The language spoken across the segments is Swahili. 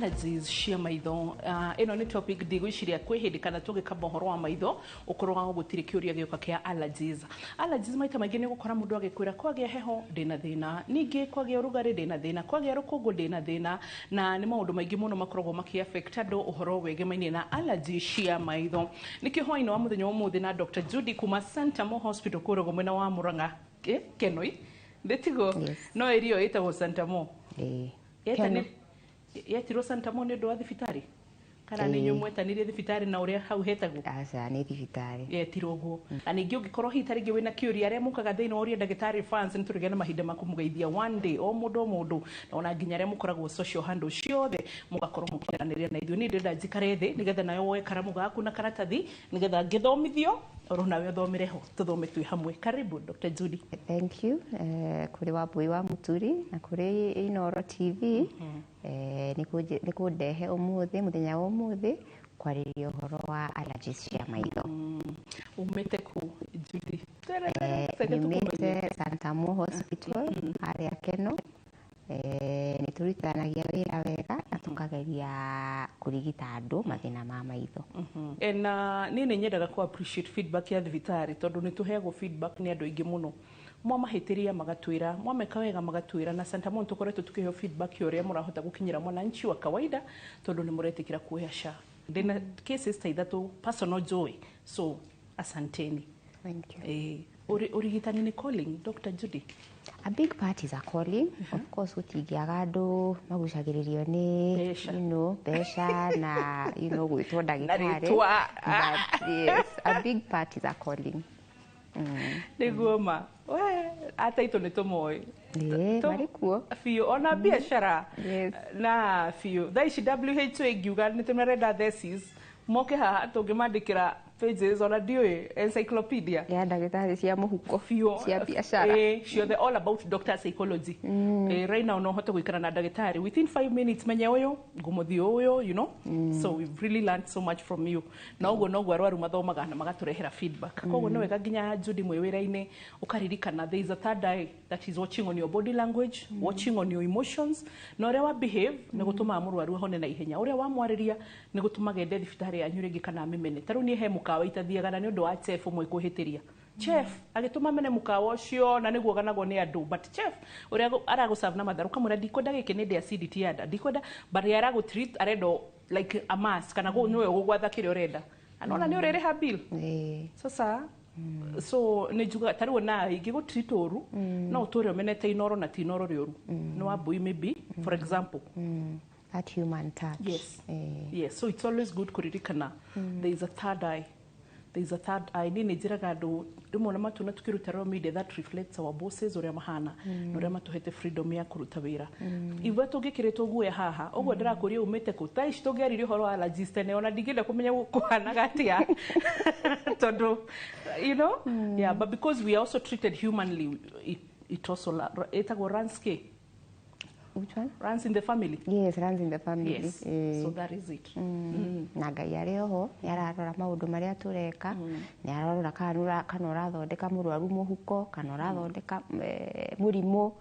allergies cia maitho ino ni topic ndigwiciria kwi hindi kana tugikamba horo wa maitho ukorwa gutire kiuria gioka kia allergies maita maingi ni gukora mundu agikwira kwagia heho ndina thina ningi kwagia urugari ndina thina kwagia rukungu ndina thina na ni maundu maingi muno makoragwo maki affect andu uhoro wegemaine na allergies cia maitho nikio hwaino wa muthenya umuthi na Dr. Judy kuma Santa Mo Hospital kurogo mwena wa Murang'a Kenoi ndetigo no erio etagwo Santa Mo yetiro Santa Mo ni ndo thibitari kana ni nyumwe tanire thibitari na uria hau hetagwo aca ni thibitari yetiro go aningi ungikorwo hitari ngi wina kiuria aria mukaga thiina uria ndagitari fans ni turigena mahinda makumugeithia one day o mundu na ona nginya aria mukoragwo social handle ciothe mugakorwo mukiraniria na ithuĩ ni ndenda njikare thi nigetha nayo woe karamu gaku na karatathi nigetha ngithomithio oro nawe uthomere ho tuthome twi hamwe karibu Dr. Judy. Thank you kuri Wambui wa Muturi na kuri Inoro TV niku ndehe umuthi muthenya wa umuthi kwariria uhoro wa allergies cia maitho umete ku Judy umete Santa Mo Hospital aria Keno ni turutanagia wira wega na tukageria kurigita andu mathina ma maitho na ni nyendaga ku appreciate feedback ya thibitari tondu ni tuheagwo feedback ni andu ingi muno mwamahitiria magatwira mwameka wega magatwira na Santa Mo tukoretwo tukiheo feedback yoria murahota gukinyira mwananchi wa kawaida tondu ni muretikira kuhesha ndina cases ta ithatu personal joy so asanteni. Thank you. Urigitani ni calling Dr. Judy. A big part is a calling. Of course utigiaga andu magucagiririo ni besha na gwitwo ndagitari but yes a big part is a calling. Niguo ata ito ni tumoi mari kuo fio ona biashara na fio thaici WHO ingiuga ni tumerenda thesis moke haha tungimandikira pages ona dioi encyclopedia ya ndagitari cia muhuko fio cia biashara they all about doctor psychology right now no hote gwikara na ndagitari within 5 minutes menye uyu ngumuthio uyu so we've really learned so much from you na ugo arwaru mathomaga na magaturehera feedback koguo no wega nginya Judy mwewira-ini ukaririkana there is a third eye that is watching on your body language watching on your emotions na uria wa behave ni gutuma murwaru hone na ihenya uria wa mwariria ni gutuma gende thibitari ya nyuregi kana mimene taru ni he mukawa itathiaga ni undu wa chef umwe kuhitiria chef agituma mene mukawa ucio na niguo ganagwo ni andu but chef uria araguserve na matharu kamura ndikwenda giki ni acidity ya nda ndikwenda but aragu treat arendo like a mask kana go nyoe gugwatha kire urenda anona ni urereha bill sasa so ni juga tari wona ingi go treat oru no utore umenete inoro na tinoro rioru no Wambui maybe for example that human touch. Yes so it's always good kuririkana there is a third eye ni njiraga andu rimwe na matuna tukirutara media that reflects our bosses uria mahana na uria matuhete freedom ya kuruta wira iwe tungikiritwo guya haha uguo ndirakuria umete ku taici tungeririo horo allergies tene ona ndigenda kumenya kuhana gatia tondu yeah but because we are also treated humanly it also etagwo Ranske. Which one? Runs in the family. Yes, runs in the family. Yes. So that is it. Na ngai arioho yararora maundu maria tureka ni ararora kana urathondeka murwaru muhuko kana urathondeka murimu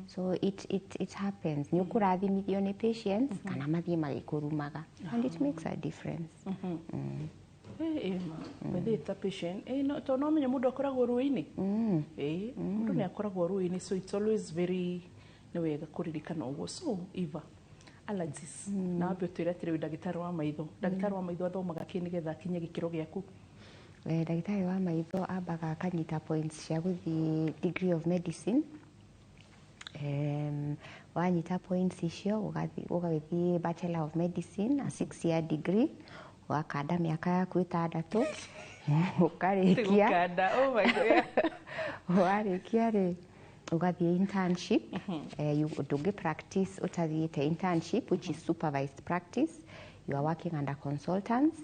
so it happens ni ukurathimithio ni patients kana mathie magikurumaga and it makes a difference. Whether it's a patient no to no menye mundu akoragwo ruini mundu ni akoragwo ruini so it's always very ni wega kuririkana uguo so Eva allergies na wambe twira tiri ndagitari wa maitho athomaga kini getha kinye gikiro giaku ndagitari wa maitho ambaga akanyita points cia guthi degree of medicine wanyita points icio ugathi bachelor of medicine a 6-year degree wakanda miaka yaku 6 ukarikia oh my god warikia ri ugathie internship you do practice uthathiite internship which is supervised practice you are working under consultants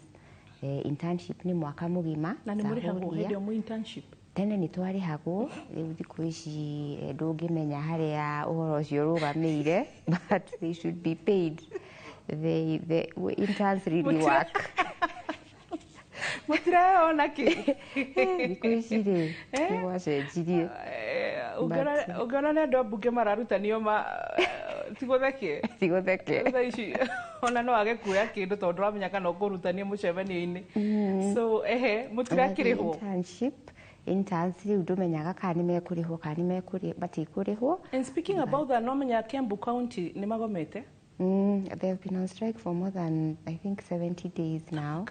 internship ni mwaka mugima na ni murihagwo hedio mu internship tene ni twarihagwo riu thiku ici ndungimenya haria uhoro ucio rugameire but they should be paid the interns really work mutiraona ki thiku ici ri ni gwacenjirie ugana ni andu ambunge mararutanio tigutheke Tigutheke. thaa ici ona no age kuoya kindu tondu ramenya kana ukurutania mucemanio-ini so mutirakirihwo interns riu ndumenyaga kana nimekurihwo kana batikurihwo. And speaking about that, no menya Kiambu County ni magomete? They've been on strike for more than, I think, 70 days now.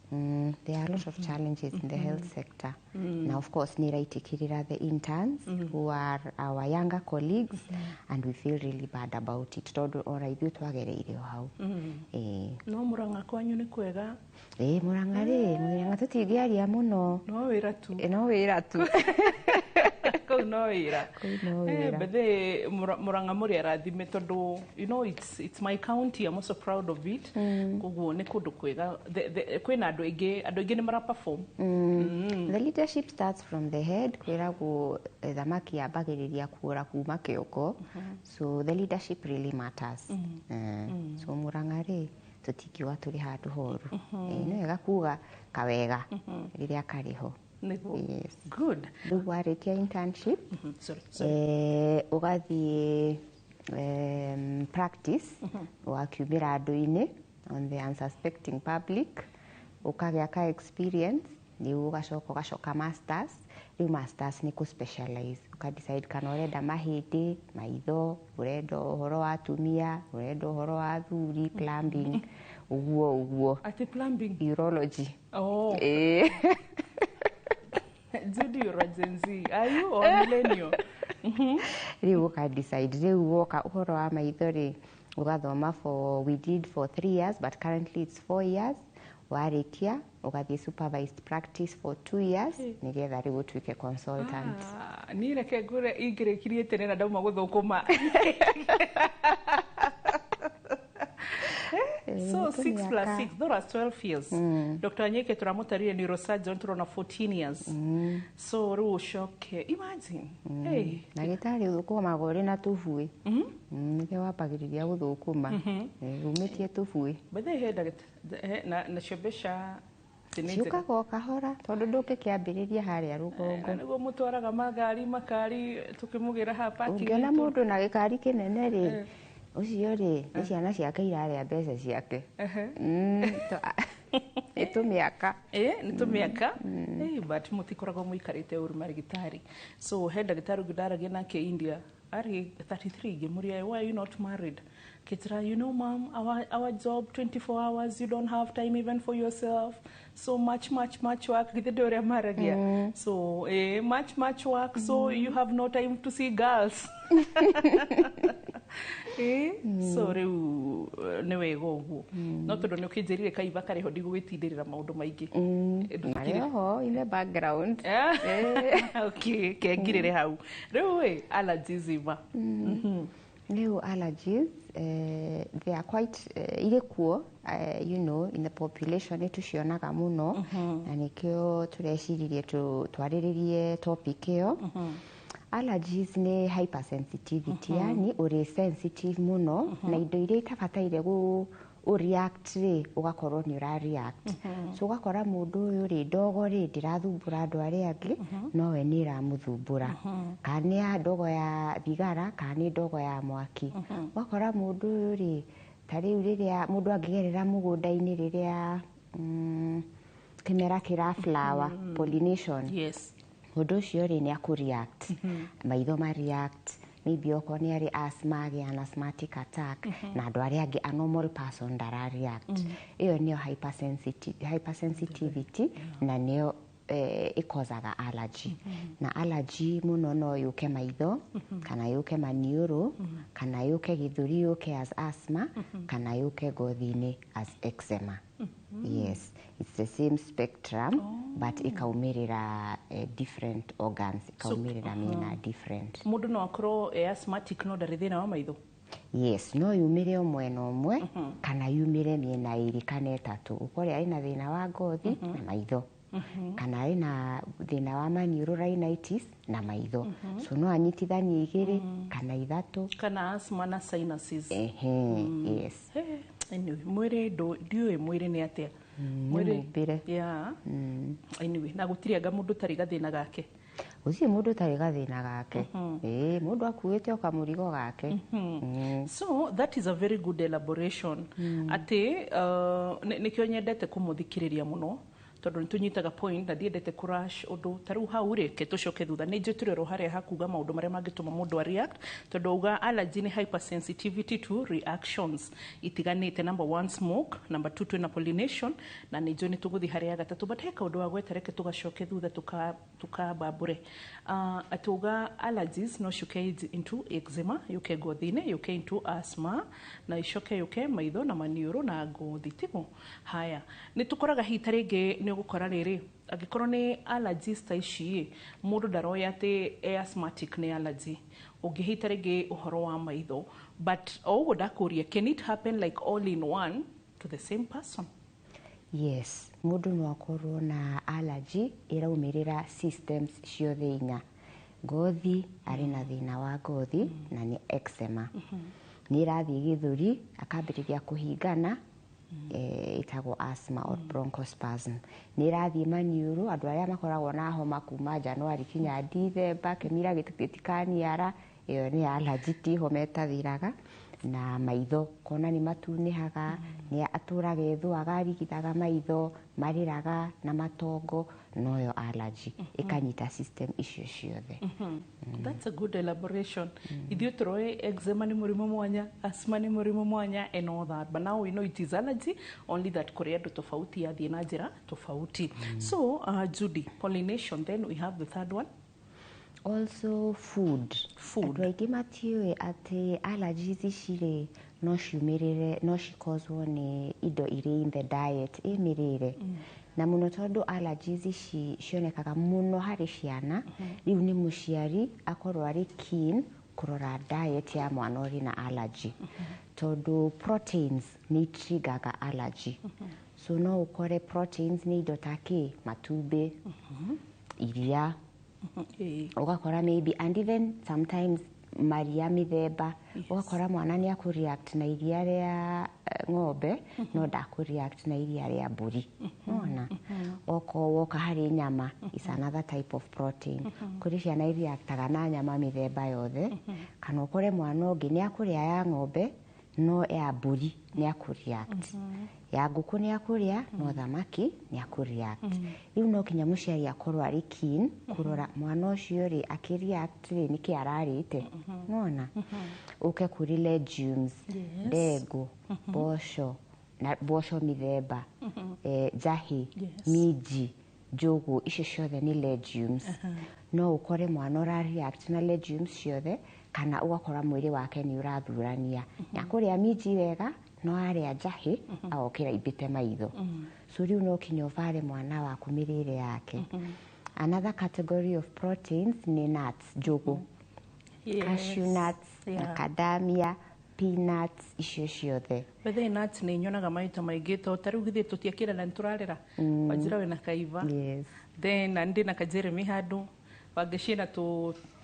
There are a lot of challenges in the health sector. Now, of course, niraitikirira the interns who are our younger colleagues, and we feel really bad about it. Tondu ora ithuĩ twagereire o hau. No Murang'a kwanyu ni kwega? Murang'a Murang'a tũtingĩaria mũno. No wĩra tu. No wĩra tu. Kau no wĩra. Bethe Murang'a mũrĩ arathime tondu, you know, it's my county. I'm also proud of it. Koguo nĩ kũndũ kwega. Kwĩna andũ aingĩ nĩ mara perform. The leadership starts from the head. Kwĩragwo thamaki yambagĩrĩria kuora kuma kĩongo. So the leadership really matters. So Murang'a tũtingiuga tũrĩ handũ horu. Nĩ wega kuga kawega rĩrĩa karĩ ho. Yes. Good. Rĩu warĩkia internship, ũgathiĩ practice, ũgakiumĩra andũ-inĩ on the unsuspecting public, ũkagĩa ka experience, rĩu ũgacoka masters. Rĩu masters nĩ specialize, ũka-decide kana ũrenda mahĩndĩ, maitho, ũrenda ũhoro wa atumia, ũrenda ũhoro wa athuri, plumbing, ũguo. Ati plumbing? Urology. Oh. Judy, you're a Gen Z. Are you or millennial? Rĩu ũka-decide, rĩu woka ũhoro wa maitho-rĩ, ũgathoma we did for 3 years, but currently it's 4 years. Warĩkia, ũgathiĩ supervised practice for 2 years, nĩgetha rĩu ũtuĩke consultant. Niĩ reke ngũre ingĩrĩkirie tene na ndauma gũthũkũma. So 6 plus 6, those are 12 years. Dr. Nyeke turamũtarire neurosurgeon turona 14 years. So rĩu ũcoke, imagine. Ndagĩtarĩ ũthũkũmaga ũrĩ na tũbuĩ. Nĩkĩo wambagĩrĩria gũthũkũma. Umĩtie tũbuĩ. Bethe he ndagĩtarĩ na ciombeca ciũkaga o kahora tondũ ndũngĩkĩambĩrĩria harĩa rũgongo. Nĩguo mũtwaraga makari tũkĩmũgĩra haha parking. Ũngĩona mũndũ na gĩkari kĩnene-rĩ, ũcio-rĩ nĩ ciana ciake irarĩa mbeca ciake. Nĩ tũmĩaka. Nĩ tũmĩaka. But mũtikoragwo mũikarĩte ũru marigitari. So he ndagĩtarĩ ũngĩ ndaragia nake India, arĩ 33 ngĩmũria, why are you not married? Ketira, you know, mom, our job 24 hours, you don't have time even for yourself. So much work. So much work. So you have no time to see girls. So rĩu nĩ wega ũguo. No tondũ nĩ ũkĩnjĩrire kaiba karĩho ndigũgĩtindĩrĩra maũndũ maingĩ. Marĩho in the background. Okay, kengirĩre hau. Rĩu allergies iva. Rĩu allergies, they are quite irĩ kuo, you know, in the population nĩtũcionaga mũno, na nĩkĩo tũreciririe twarĩrĩrie topic ĩyo. Allergies nĩ hypersensitivity, yani ũrĩ sensitive mũno, na indo iria itabataire react-rĩ, ũgakorwo nĩ ũra-react. So ũgakora mũndũ ũyũ-rĩ, ndogo-rĩ, ndĩrathumbũra andũ arĩa angĩ, nowe nĩ ĩramũthumbũra. Kana nĩ ya ndogo ya thigara, kana nĩ ndogo ya mwaki. Ũgakora mũndũ ũyũ-rĩ, ta rĩu rĩrĩa mũndũ angĩgerera mũgũnda-inĩ rĩrĩa kĩmera kĩra flower, pollination. Yes. Mũndũ ũcio-rĩ nĩ akũ-react. Maitho ma-react. Maybe okorwo nĩ arĩ asthma, agĩa an asthmatic attack, na andũ arĩa angĩ a normal person ndara-react. Ĩyo nĩyo hypersensitivity, na nĩyo ĩkozaga allergy. Na allergy mũno no yũke maitho, kana yũke maniũrũ, kana yũke gĩthũri yũke as asthma, kana yũke ngothi-inĩ as eczema. Yes, it's the same spectrum, but ikaumĩrĩra different organs, ikaumĩrĩra mĩena different. Mũndũ no akorwo asthmatic no ndarĩ thĩna wa maitho? Yes, no yumĩre mwena ũmwe, kana yumĩre mĩena ĩrĩ kana ĩtatũ. Ũkore arĩ na thĩna wa ngothi na maitho. Kana arĩ na thĩna wa maniũrũ rhinitis na maitho. So no anyitithanie igĩrĩ kana ithatũ. Kana asthma na sinuses. Yes. Anyway, mwĩrĩ ndiũĩ mwĩrĩ nĩ atĩa. Mwĩrĩ. Yeah. Anyway, na gũtirĩ anga mũndũ tarĩ gathĩna gake. Gucie mundu tari gathina gake mundu akuite o kamurigo gake. So that is a very good elaboration. Ati nikio nyendete kumuthikiriria muno tondu nitunyitaga point na ndiendete crash undu taru hau ri ke tucoke thutha ni njiturero haria hakuga maundu maria mangituma mundu a react tondu uga allergy ni hypersensitivity to reactions itiganite. Number 1 smoke, number 2 twina pollination, na ni njo ni tuguthi haria gatatu. But heka undu wa gwetereke tugacoke thutha tukabambure atuga allergies no shuke into eczema yuke gothine yuke into asthma na icoke yuke maitho na maniuru na ngothi tigo. Haya ni tukoraga hita ringi ni gukora riri agikorwo ni allergies ta ici mundu ndaroya ati asthmatic ni allergy ungihita ringi uhoro wa maitho. But oguo ndakuria, can it happen like all in one to the same person? Yes, mundu no akorwo na allergy iraumirira systems ciothe inya. Ngothi ari na thina wa ngothi na ni eczema. Ni rathi githuri akambiriria kuhingana itagwo asthma or bronchospasm. Ni rathi maniuru andu aria makoragwo na homa kuma January kinya December kemira gititikaniara iyo ni allergy ti homa etathiraga. Na maitho kona ni matunihaga ni aturaga ethwaga arigithaga maitho mariraga na matongo noyo allergy ikanyita system icio ciothe. That's a good elaboration. Ithuĩ tũroĩ eczema nĩ mũrimũ mwanya, asthma nĩ mũrimũ mwanya and all that, but now we know it is allergy, only that kũrĩ andũ tofauti yathiĩ na njĩra tofauti. So Judy, pollination, then we have the third one. Also food. Andũ aingĩ matiũĩ atĩ allergies ici no ciumirire no cikozwo nĩ indo irĩ in the diet mirire. Na muno tondu allergies ici cionekaga muno harĩ ciana, riu ni muciari akorwo ari keen kurora diet ya mwana uri na allergy. Tondu proteins ni trigger allergy. So no ukore proteins ni indo ta matumbi, iria, ugakora maybe and even sometimes maria mithemba, ugakora mwana ni akureact na iria ria ng'ombe no ndakureact na iria ria mburi. Unaona oko woka hari nyama is another type of protein. Kuri ciana ireactaga na nyama mithemba yothe, kana ukore mwana ungi ni akuria ya ng'ombe no ya mburi ni akureact. Ya nguku ni akuria no thamaki ni akureact. Riu no kinya muciari akorwo ari keen kurora mwana ucio ri akireact ni ki ararite. Unaona uke kuri legumes, ndengũ, mboco na mboco mithemba, jahi, minji, njugu, icio ciothe ni legumes. No ukore mwana urareact na legumes ciothe kana ugakora mwiri wake ni urathurania. Akuria minji wega no aria jahi agokira ibite maitho. So riu no kinya uvare mwana waku mirire yake. Another category of proteins ni nuts, njugu, cashew nuts, macadamia, peanuts, icio ciothe. Bethe nuts ni nyonaga maita maingĩ to tariu githĩ tũtiakĩra na nĩtũrarera Wanjira wĩna kaiva. Then ndi na kajeremi handu wangĩciĩna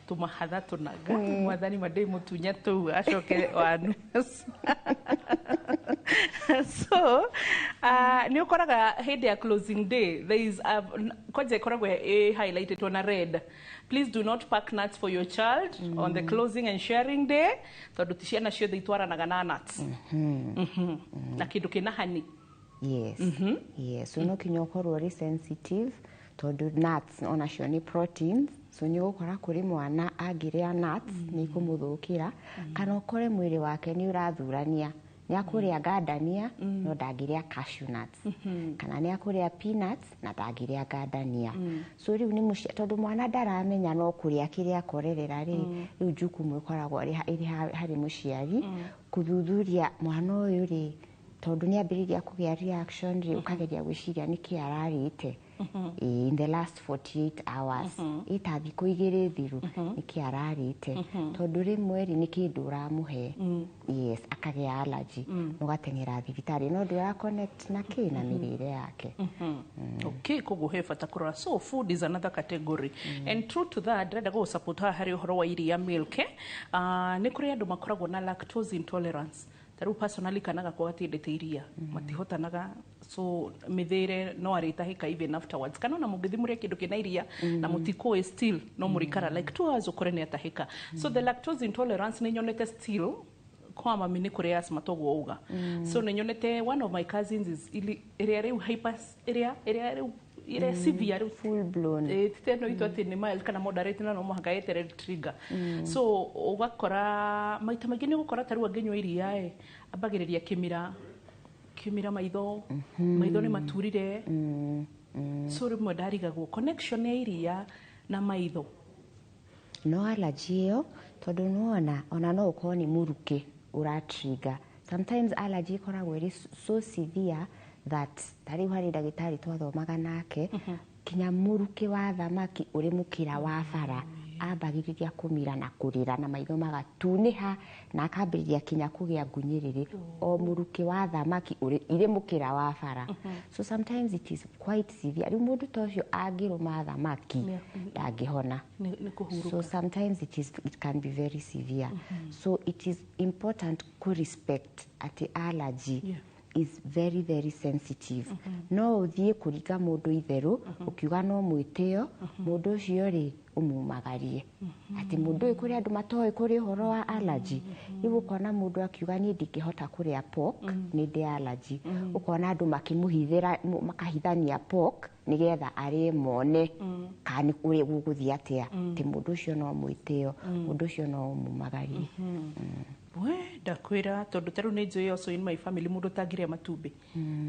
tumahatha tunaga mwathani madei mutunya tu acoke wanu. So ni ukoraga hedi ya closing day there is koje koragwe highlighted on a red. Please do not pack nuts for your child on the closing and sharing day. Tondu ticiana ciothe itwaranaga na nuts. Na kindu kina honey. Yes. Yes, no kinyo korwo ri sensitive tondu nuts onacio ni proteins. So ni gukora kuri mwana agiria nuts ni kumuthukira kana ukore mwiri wake ni urathurania ni akuria gadania no ndagiria cashew nuts kana ni akuria peanuts na ndagiria gadania. So riu ni mucia tondu mwana ndaramenya no kuria kiria korerera ri riu juku mwikoragwo ari hari muciari kuthuthuria mwana uyu ri tondu ni ambiriria kugia reaction ri ukageria gwiciria ni ki ararite in the last 48 hours ita thiku igiri thiru niki ararite tondu rimwe ri niki nduramuhe yes akagia allergy ugatengera thibitari no ndura connect na kina mirire yake. Okay, kuguhe bata kurora. So food is another category and true to that ndenda go support hari uhoro wa iria milk ni kuri andu makoragwo na lactose intolerance. Taru personally kanaga kwa gatindete iria matihotanaga so mithire no aritahika even afterwards kana na mugithimuria kindu kina iria na mutiko is still no murikara like 2 hours ukore ni atahika so the lactose intolerance ni nyonete still kwa mami ni kuri asthma toguo uga so ni nyonete one of my cousins is area riu hyper area severe full blown teno itu ati ni mild kana moderate na no muhanga yetere trigger so ugakora maita maingi ni gukora taru angenywa iria ambagiriria kimira maitho maitho ni maturire so rimwe ndarigagwo connection ya iria na maitho no allergy yo tondu nuona ona no ukorwo ni muruki uratrigger sometimes allergy ikoragwo iri so severe that tari hari ndagitari twathomaga nake kinya muruki wa thamaki uri mukira wa bara ambagiriria kumira na kurira na maitho magatuniha na akambiriria kinya kugia ngunyiriri o muruki wa thamaki uri mukira wa bara so sometimes it is quite severe ri mundu tocio angiruma thamaki ndangihona so sometimes it can be very severe so it is important to respect at allergy is very very sensitive no uthie kuriga mundu itheru ukiuga no mwitio mundu ucio ri umumagarie ati mundu ikuri andu matoe kuri horo wa allergy igu kona mundu akiuga ni ndingihota kuria pork ni ndi allergy ukona andu makimuhithira makahithania pork nigetha ari mone kani uri guguthia atia ti mundu ucio no mwitio mundu ucio no umumagarie we ndakwira tondu taru ni njui also in my family mundu tangiria matumbi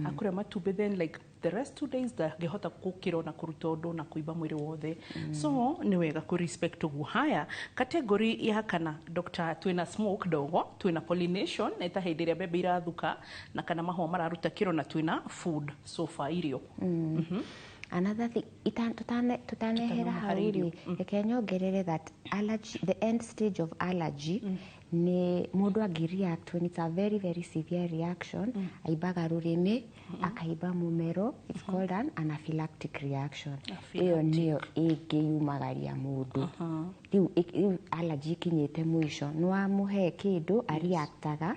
akuria matumbi then like the rest 2 days ndangihota gukira na kuruta undu na kuiba mwiri wothe so ni wega ku respect uguo haya category ya kana Dr. twina smoke dogo twina pollination eta hindiria bebe irathuka na kana mahua mararuta kiro na twina food so far irio another thing tutanehera hauri ekenyongerere that allergy the end stage of allergy ni mundu angireact when it's a very very severe reaction aibaga rurimi akaiba mumero it's called an anaphylactic reaction iyo niyo ingiyumagaria mundu riu allergy kinyite mwisho no muhe kindu ariactaga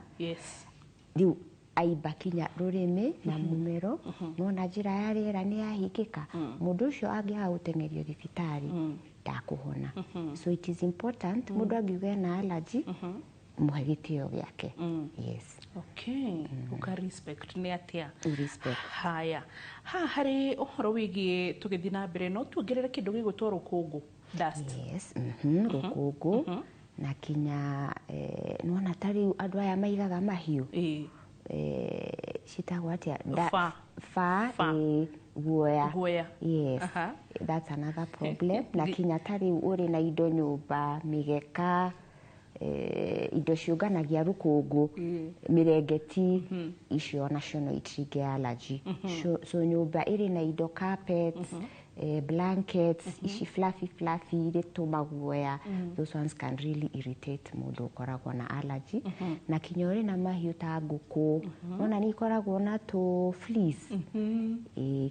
riu aiba kinya rurimi na mumero no na njira ya riera ni yahingika mundu ucio angiaga gutengerio thibitari ndakuhona so it is important mundu angiuga na allergy muhe gitio giake yes okay uka respect ni atia respect haya hari uhoro wigie tugithi na mbere no tuongerere kindu gigutwa rukungu dust yes rukungu na kinya nona tari andu aya maigaga mahiu citagwo atia fa guoya yes that's another problem na kinya tari uri na indo nyumba migeka indo ciunganagia rukungu mirengeti icio nacio no itrige allergy so nyumba iri na indo carpets blankets ici fluffy iri maguoya those ones can really irritate mundu ukoragwo na allergy na kinyori na mahiu ta nguku ona ni ikoragwo na tu fleas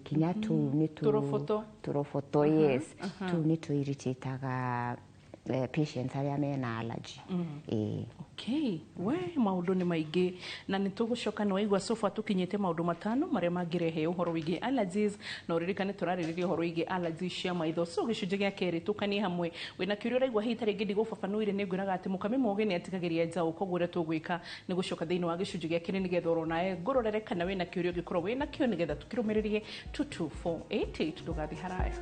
kinya tu ni turofoto yes tu ni tu irritateaga patients aria mena allergy okay we maundu ni maingi na nitugucoka no igwa sofa tukinyete maundu matano maria mangirehe uhoro wigi allergies na uririkane turaririria uhoro wigi allergies cia maitho so gicunje gia keri tukani hamwe wina kiurio raigwa hitari ngidi gufafanuire ni ngwiraga ati mukame moge ni atikagiria njao kogure tugwika ni gucoka thiini wa gicunje gia keri nigetha urona ngurorere kana wina kiurio gikorwo wina kio nigetha tukirumiririe 22488 ndugathi haraya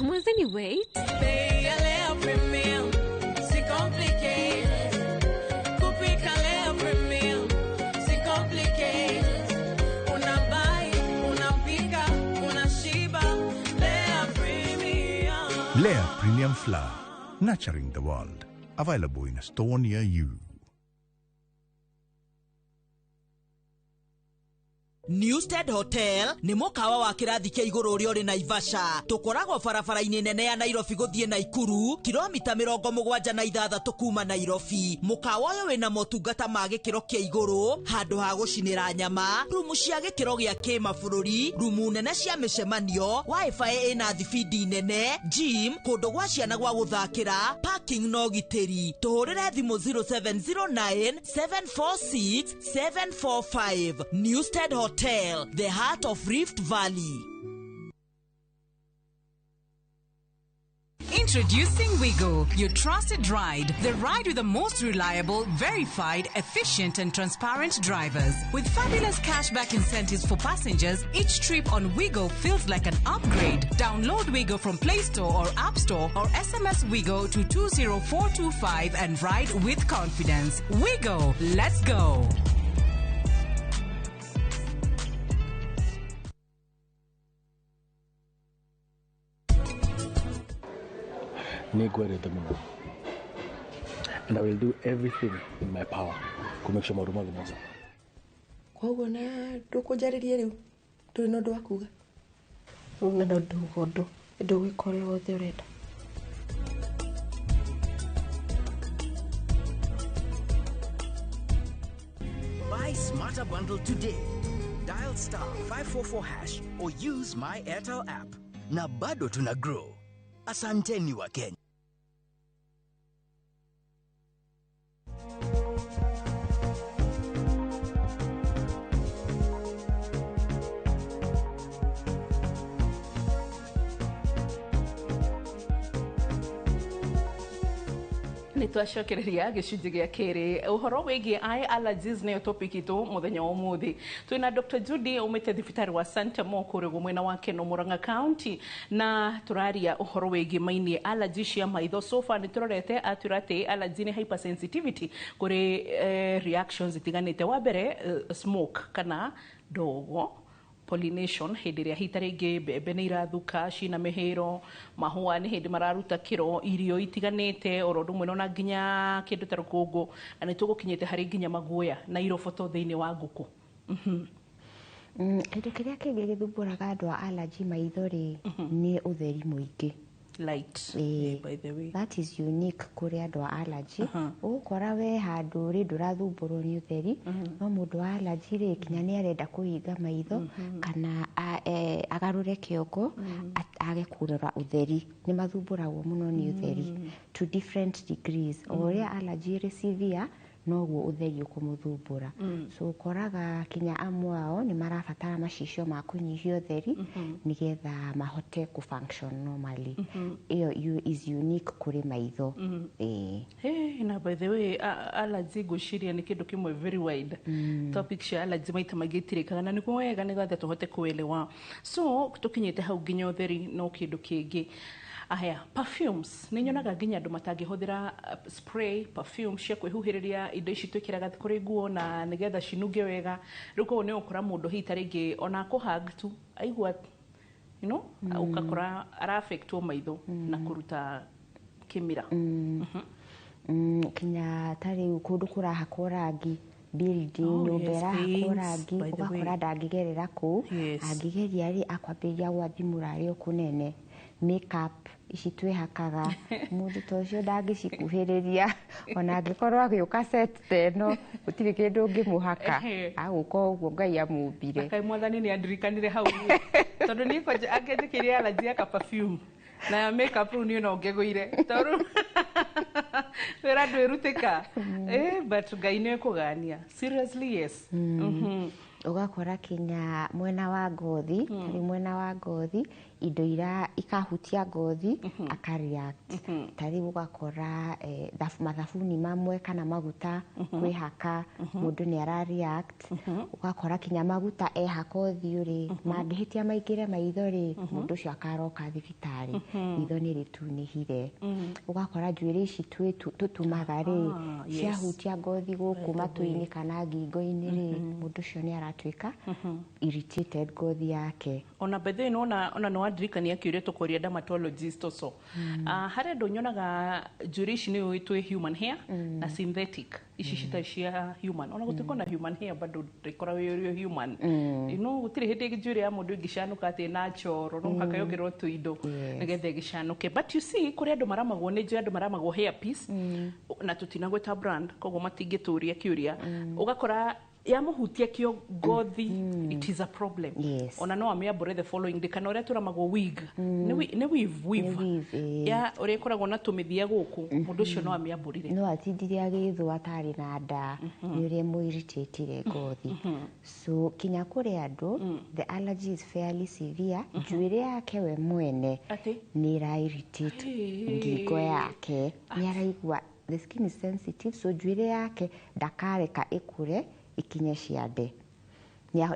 Mwanzani wait. Lea Premium, si complicated. Kupika Lea Premium, si complicated. Unabai, unapika, unashiba. Lea Premium. Lea Premium Flour, nurturing the world. Available in a store near you. Newstead Hotel ni mukawa wa kirathi kia iguru uri uri Naivasha. Tukoragwo barabara-ini nene ya Nairobi guthie Naikuru, kilomita 76 kuma Nairobi. Mukawa uyu wina motungata ma gikiro kia iguru, handu ha gucinira nyama, rumu cia gikiro gia kimabũrũri, rumu nene cia micemanio, wifi ina thibidi nene, gym, kundu gwa ciana gwa guthakira, parking no gitiri. Tuhurire thimu 0709 746 745. Newstead Hotel, the heart of Rift Valley. Introducing Wigo, your trusted ride. The ride with the most reliable, verified, efficient and transparent drivers. With fabulous cashback incentives for passengers, each trip on Wigo feels like an upgrade. Download Wigo from Play Store or App Store or SMS Wigo to 20425 and ride with confidence. Wigo, let's go. And I will do everything in my power to make sure maundu mothe mosa. Koguo na ndukujaririe riu nduri no ndu akuga Una no ndu gwika uria wothe urenda. Buy Smarter Bundle today. Dial *544# or use my Airtel app. Na bado tuna grow. Asanteni wa Kenya. Nitwacokereria gicunji gia kiri uhoro wigie eye allergies nayo topic itu muthenya wa muthi. Twina Dr. Judy umite thibitari wa Santa Mo kurigo mwena wa Keno Murang'a County na turaria uhoro wigie maini allergies cia maitho. So far niturorete aturate allergy ni hypersensitivity kuri reactions itiganite. Wa mbere smoke kana ndogo, pollination hindi ria hitaringi mbembe ni irathuka cina mihiro, mahua ni hindi mararuta kiro, irio itiganite oro ndumwe na nginya kindu ta rukungu na nitugukinyite hari nginya maguoya na iroboto thiini wa nguku. Kindu kiria kingi githumburaga andu a allergy maitho ri ni utheri muingi. Light, by the way. That is unique kuri andu a allergy. Ukora we handu ri ndurathumburwo ni utheri, no mundu wa allergy ri kinya ni arenda kuhinga maitho kana agarure kiongo age kurora utheri. Ni mathumburagwo muno ni utheri to different degrees. Oria allergy ri severe noguo utheri ukumuthumbura. So ukoraga kinya amwe ao ni marabatara macicio ma kunyihia utheri nigetha mahote ku function normally. Iyo is unique kuri maitho. Na by the way allergy gushiria ni kindu kimwe very wide. Topic cia allergy maita magitirikaga na niguo wega nigathe tuhote kuelewa. So tukinyite hau nginya utheri no kindu kingi. Aya, perfumes. Ninyonaga nginya andu matangihuthira spray, perfume cia kwihuhiriria indo ici twikiraga kuri nguo na nigetha cinunge wega. Riu ko ni ukora mundu hitaringi ona kuhag tu aigua ukakora ara affect maitho na kuruta kimira. Kinya tari kundu kurahakwo rangi building nyumbera hakorangi ugakora ndangigerera ku angigeria ri akwambiria gwathimura ari okunene makeup ici twihakaga mundu tocio ndangicikuhiriria ona angikorwo agiuka set teno gutiri kindu ngimuhaka aguko uguo Ngai amumbire Ngai mwathani ni andirikanire hau tondu ni ko angejikiria allergy ya perfume na makeup ni no ngeguire toru wera ndwirutika but Ngai ni kugania seriously yes ugakora kinya mwena wa ngothi tari mwena wa ngothi indo ira ikahutia ngothi akareact tari ugakora mathabuni mamwe kana maguta kwihaka mundu ni arareact ugakora kinya maguta ehaka uthiuri mandihitia maingire maithori mundu ucio akaroka thibitari itho ni ritunihire ugakora njuiri ici tutumaga ri ciahutia ngothi guku matuini kana ngingo-ini ri mundu ucio ni aratuika irritated ngothi yake ona bethe no ona no adirikania kiuria tukoria dermatologist also hare ndo nyonaga njuiri ici ni uitwe human hair na synthetic ici citacia human ona gutiko na human hair bado rikora wi human ino gutire hindi njuiri ya mundu ngishanuka ati natural no haka yogero tuindo nigethe gishanuke but you see kuri andu maramagwo ni njuiri andu maramagwo hair piece na tutinagweta brand koguo matingituria kiuria ugakora ya muhutia kio ngothi it is a problem ona no amiambure the following day kana uria turamagwo wig ni weave ya uria koragwo na tumithia guku mundu ucio no amiamburire no atindire agithwa atari na nda ni uria mu irritate ngothi so kinya kuri andu the allergy is fairly severe njuiri yake we mwene ni ra irritate ngingo yake ni araigua the skin is sensitive so njuiri yake ndakareka ikure ikinye ciande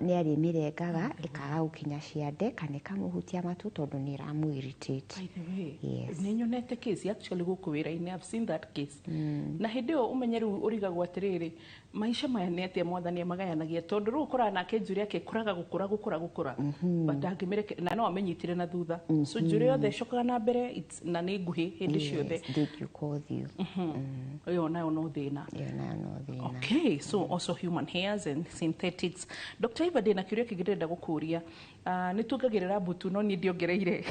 ni ari mirengaga ikaga gukinya ciande kana kamuhutia matu tondu ni ramu irritate by the way ni nyonete case actually guku wira-ini I've seen that case na hindio umenyeru urigagwo atiriri maisha maya ni atia mwathani magayanagia tondu ru ukora na ke njuri yake kuraga gukura batangimireke na no amenyitire na thutha so njuri yothe cokaga na mbere it's na ni nguhi hindi ciothe did you call you yo nayo no thina okay so also human hairs and synthetics Dr. Eva Dena kiuria kigirenda gukuria ni tungagirira butu no ni ndiongereire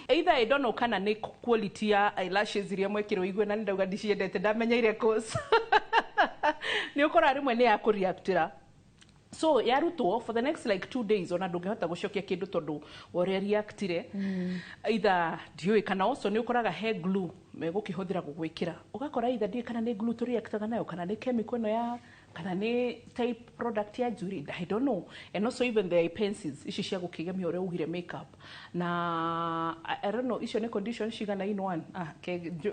either I don't know kana ni quality ya eyelashes iria mwekiro igwe na ndauga ndiciendete ndamenyeire course ni ukora rimwe ni ya kureactira so yarutwo for the next like 2 days ona ndungehota gucokia kindu tondu uria reactire either dioi kana also ni ukoraga hair glue megukihuthira gugwikira ugakora either die kana ni glue to reactaga nayo kana ni chemical no ya kana ni type product ya juri I don't know and also even the pencils ici cia gukigemia uria ugire makeup na I don't know icio ni condition cigana in one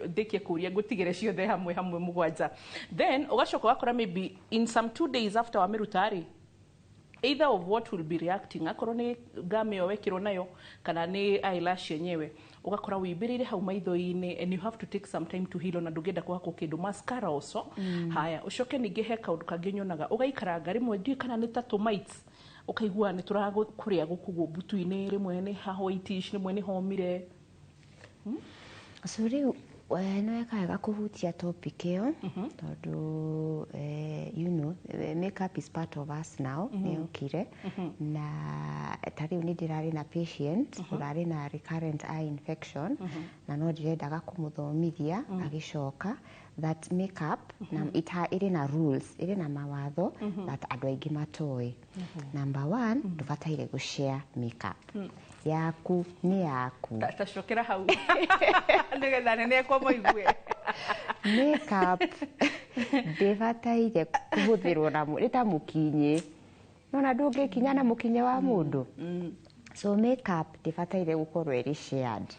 dekie kuria gutigire ciothe hamwe mugwanja then ugacoka wakora maybe in some 2 days after wamirutari either of what will be reacting akorwo ni game yo wekirwo nayo kana ni eyelash yenyewe ugakora wibirire hau maitho-ini and you have to take some time to heal na ndugenda kuhako kindu mascara also haya ucoke ningi he kaundu kangi nyonaga ugaikaranga rimwe ndui kana ni tatu mites ukaigua ni turakuria gukugo butu-ini rimwe ni whitish rimwe ni homire so riu no ekaga kuhutia topic iyo tondu you know makeup is part of us now ni ukire na tari ni dirari na patient urari na recurrent eye infection na no direndaga kumuthomithia agicoka that makeup na iri na rules iri na mawatho that andu aingi matoi number 1 ndubataire gushare makeup yaku ni yaku tacokera hau nigetha nene kwa moigwe makeup ndibataire kuhuthirwo na rita mukinyi nona ndungikinya na mukinyi wa mundu so makeup ndibataire gukorwo iri shared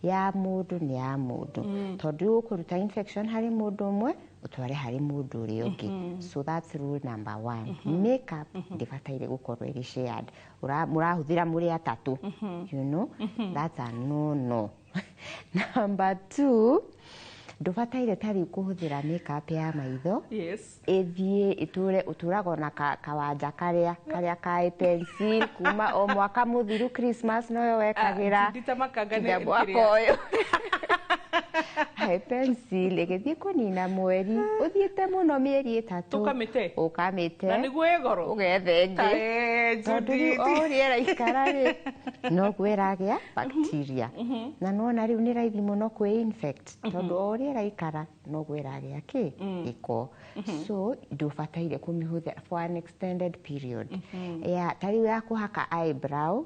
ya mundu ni ya mundu tondu ukuruta infection hari mundu umwe utware hari mundu uri ungi so that's rule number 1 makeup ndibataire gukorwo iri shared murahuthira muri atatu you know that's a no number 2 ndubataire tari kuhuthira makeup ya maitho ethie iture uturago na kawanja karia ka pencil kuma o mwaka muthiru Christmas noyo wekagira nditamakanga koyo hai pencil igithie kunina mweri uthiete muno mieri 3 ukamite na niguo egoro ugethengi Judith riera ikarari no gwiragia bacteria na nona riu ni raithi muno kwi infect tondu riera ikara no gwĩragĩa kĩ gĩko so ndũbataire kũmĩhũthĩra for an extended period ta rĩu ya kũhaka eyebrow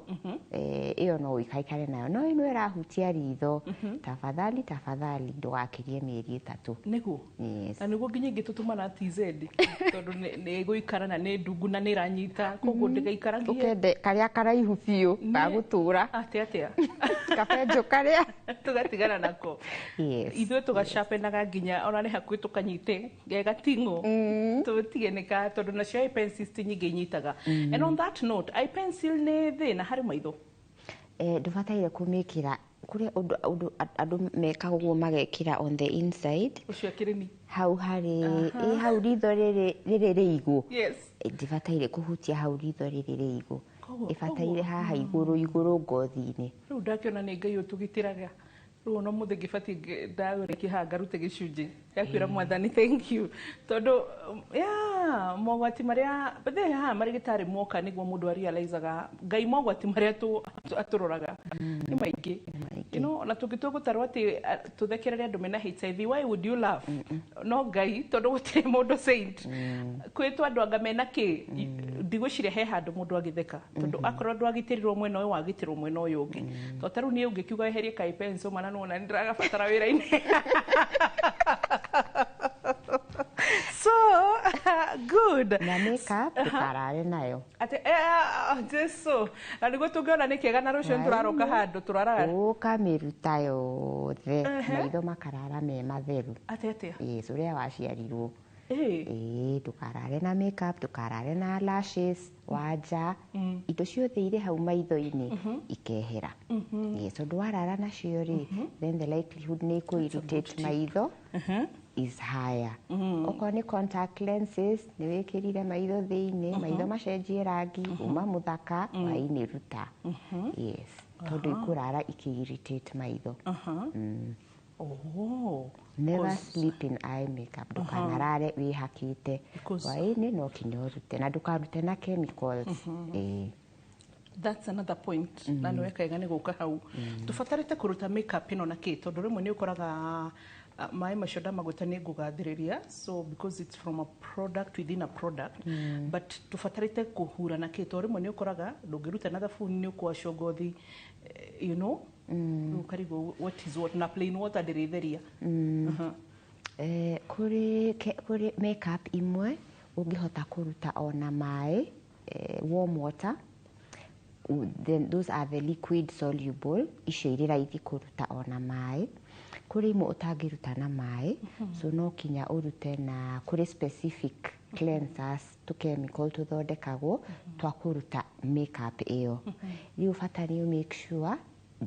ĩyo no ũikaikare nayo no ĩno ĩrahutia ritho tafadhali ndũgakĩrie mĩeri 3 nĩguo na nĩguo nginya ingĩtũtũma na TZ tondũ nĩ gũikara na nĩ ndungu na nĩ iranyita koguo ndĩgaikaragie ũkende karĩa karaihu biũ ga gũtũra atĩa kabenjũ karĩa tũgatigana nako ithuĩ tũgacapenaga nginya ona nĩ hakuhĩ tũkanyite gating'o tũtige nĩka tondũ nacio eye pencils ti nyingĩ inyitaga and on that note eye pencil nĩ thĩna harĩ maitho ndũbataire kũmĩkĩra kũrĩa ũndũ andũ mekaga ũguo magekĩra on the inside ũcio akĩrĩmi hau harĩ hau ritho rĩrĩ rĩigũ yes ndĩbataire kũhutia hau ritho rĩrĩ rĩigũ ĩbataire haha igũrũ ngothi-inĩ rĩu ndakĩona nĩ Ngai ũtũgitĩraga rĩu no mũthĩ ngĩbatiĩ ndagũre kĩhanga rute gĩcunjĩ yakwĩra Mwathani thank you tondũ mogwati marĩa haha marĩgĩtarĩ moka nĩguo mũndũ arealizaga Ngai mogwati marĩa atũroraga nĩ maingĩ ona tũngĩtua gũtarwo atĩ tũthekerere andũ mena HIV why would you laugh no Ngai tondũ gũtirĩ mũndũ saint kwĩtwo andũ anga mena kĩ ndigwĩciria he handũ mũndũ agĩtheka tondũ akorwo ndwagitĩrirwo mwena ũyũ wagitĩrwo mwena ũyũ ũngĩ to tarĩu niĩ ũngĩkiuga eherie kaĩ pencil mana nona nĩndĩragabatara wĩra-inĩ so good na makeup tũkarare nayo ate jesu na nĩguo tũngĩona nĩ kĩega na rũciũ nĩtũraroka handũ tũraraga ũkamĩruta yothe maitho makarara me matheru atĩa ũrĩa waciarirwo tũkarare na makeup tũkarare na lashes wanja indo ciothe irĩ hau maitho-inĩ ikehera tondũ warara nacio rĩ then the likelihood nĩ kũ-irritate maitho is higher okorwo nĩ contact lenses nĩ wĩkĩrire maitho thĩinĩ maitho macenjie rangi uma mũthaka wainĩ ruta tondũ ikũrara ikĩ-irritate maitho never sleep in eye makeup ndũkanarare wĩhakĩte hwaĩ-inĩ no kinya ũrute na ndũkarute na chemicals that's another point na nĩ wekega nĩ gũka hau tũbatarĩte kũruta makeup ĩno na kĩ tondũ rĩmwe nĩ ũkoraga maĩ macio ndamagwĩta nĩ ngũgathĩrĩria so because it's from a product within a product but tũbatarĩte kũhura na kĩ tondũ rĩmwe nĩ ũkoraga ndũngĩruta na thabuni nĩ ũkwacwo ngothi you know ukarigo what is what na plain water ndĩrĩtheria kũrĩ makeup imwe ũngĩhota kũruta ona maĩ warm water then those are the liquid soluble icio irĩ raithi kũruta ona maĩ kũrĩ imwe ũtangĩruta na maĩ so no kinya ũrute na kũrĩ specific cleansers tũchemical tũthondekagwo twa kũruta makeup ĩyo rĩu ũbataire you make sure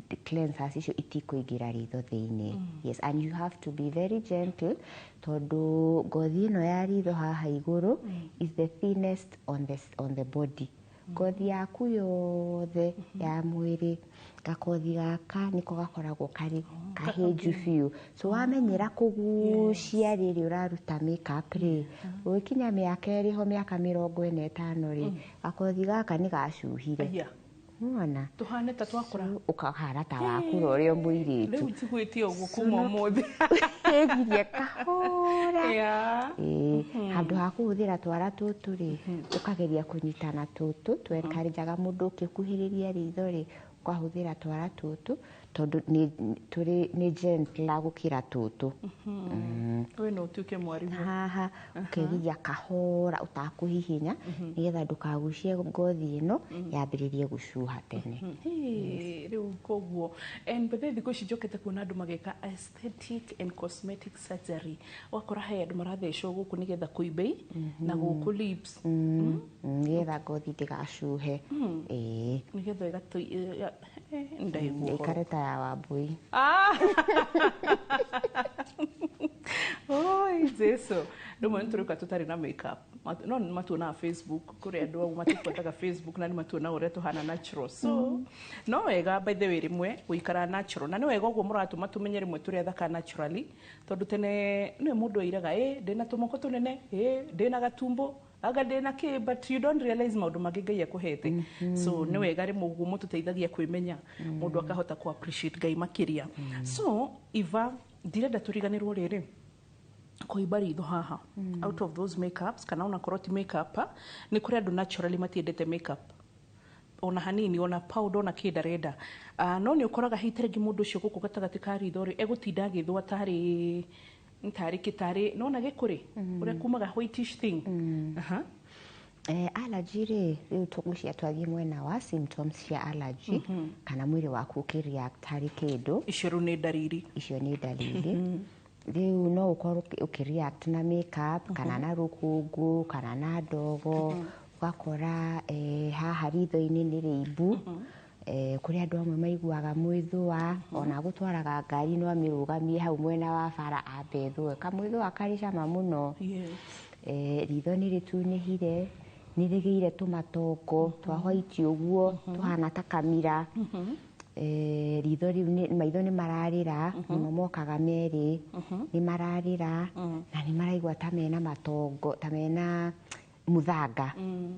the cleansers icio itikũingĩra ritho thĩinĩ yes and you have to be very gentle tondũ ngothi ĩno ya ritho haha igũrũ is the thinnest on the body ngothi yaku yothe ya mwĩrĩ gakothi gaka nĩko gakoragwo karĩ kahĩnju biũ so wamenyera kũgucia rĩrĩ ũraruta makeup rĩ ũgĩkinya mĩaka ĩrĩho mĩaka 45 rĩ gakothi gaka nĩ gacuhire mwana tuhane ta twakora ukahara ta wakura ũrĩa mũirĩtu rĩu tigwĩtie ũguo kuma ũmũthĩ egirie kahora handũ ha kũhũthĩra twara tũtũ rĩ ũkageria kũnyitana tũtũ twenkarenjaga mũndũ ũkĩkuhĩrĩria ritho rĩ ũkahũthĩra twara tũtũ tondũ nĩ gentle gũkĩra tũtũ we no ũtuĩke mwarimũ haha ũkegiria kahora ũtakũhihinya nĩgetha ndũkagucie ngothi ĩno yambĩrĩrie gũcuha tene rĩu koguo and but thikũ ici njokete kuona andũ mageka aesthetic and cosmetic surgery wakora he andũ marathecwo gũkũ nĩgetha kũimbe na gũkũ lips nĩgetha ngothi ndĩgacuhe nĩgetha ĩkare ta ya Wambui oi Jesu rĩmwe nĩtũrĩuka tũtarĩ na makeup no matuonaga Facebook kũrĩ andũ au matibuataga Facebook na nĩ matuonaga ũrĩa tũhana natural so no wega by the way rĩmwe gũikara natural na nĩ wega ũguo mũratũma tũmenye rĩmwe tũrĩa thaka naturally tondũ tene nĩ mũndũ oiraga ndĩna tũmoko tũnene ndĩna gatumbo aga ndĩna kĩ but you don't realize maũndũ mangĩ Ngai akũhete so nĩ wega rĩmwe ũguo mũtũteithagia kwĩmenya mũndũ akahota ku appreciate Ngai makĩria so Eva ndirenda tũriganĩrwo rĩrĩ kuiba ritho haha out of those makeups kana una koroti makeup ni kuri andu naturally matiendete makeup ona hanini ona powder ona kidareda no ni ukoraga hiteregi mundu ucio guku gatagati ka ritho ri egutinda githwa tari kitari nona gikuri uria kumaga whitish thing allergy ri tugucia twathie mwena wa symptoms cia allergy kana mwiri waku ukireact hari kindu icio ni dalili riu no ukorwo ukireact na makeup kana na rukungu kana na ndogo ugakora haha ritho-ini ni riimbu kuri andu amwe maiguaga mwithwa ona gutwaraga ngari no amirugamie hau mwena wa bara ambethwe kamwithwa kari cama muno ritho ni ritunihire ni rigeire tumatongo twa white uguo tuhana ta kamira ritho riu maitho ni mararira no mokaga meri ni mararira na ni maraigua ta mena matongo ta mena muthanga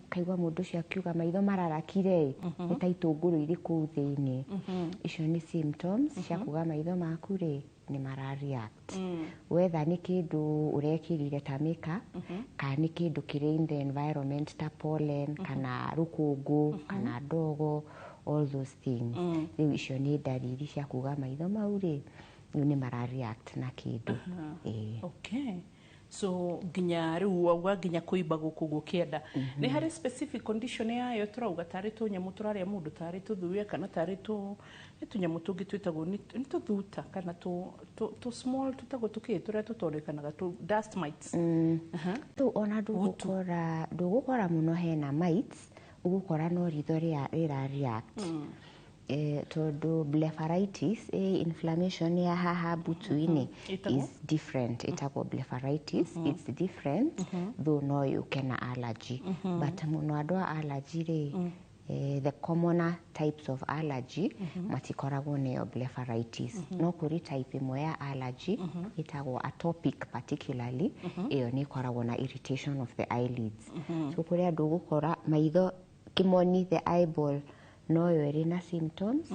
kaigua mundu cio akiuga maitho mararakire ni ta itunguru iri kuu thiini icio ni symptoms cia kuga maitho maku ri ni marareact whether ni kindu urekirire ta makeup kana ni kindu kiri in the environment ta pollen kana rukungu kana ndogo all those things riu icio ni dalili cia kuga maitho mau ri ni marareact na kindu okay so ginya riu wauga ginya kuiba guku gukienda ni hari specific condition yayo turauga tari tunyamu turaria mundu tari tuthuya kana tari tunyamu tungi twitagwo ni tuthuta kana tu small tutagwo tuki turia tutondekanaga tu dust mites tu ona ndugukora muno hena mites ugukora no ritho rira react tondu blepharitis inflammation ya haha butu-ini is different itagwo blepharitis it's different though no you can allergy but muno andu allergy ri the commoner types of allergy matikoragwo neyo blepharitis no kuri type imwe ya allergy itagwo atopic particularly iyo ni koragwo na irritation of the eyelids so kuri andu gukora maitho kimoni the eyeball no yo iri na symptoms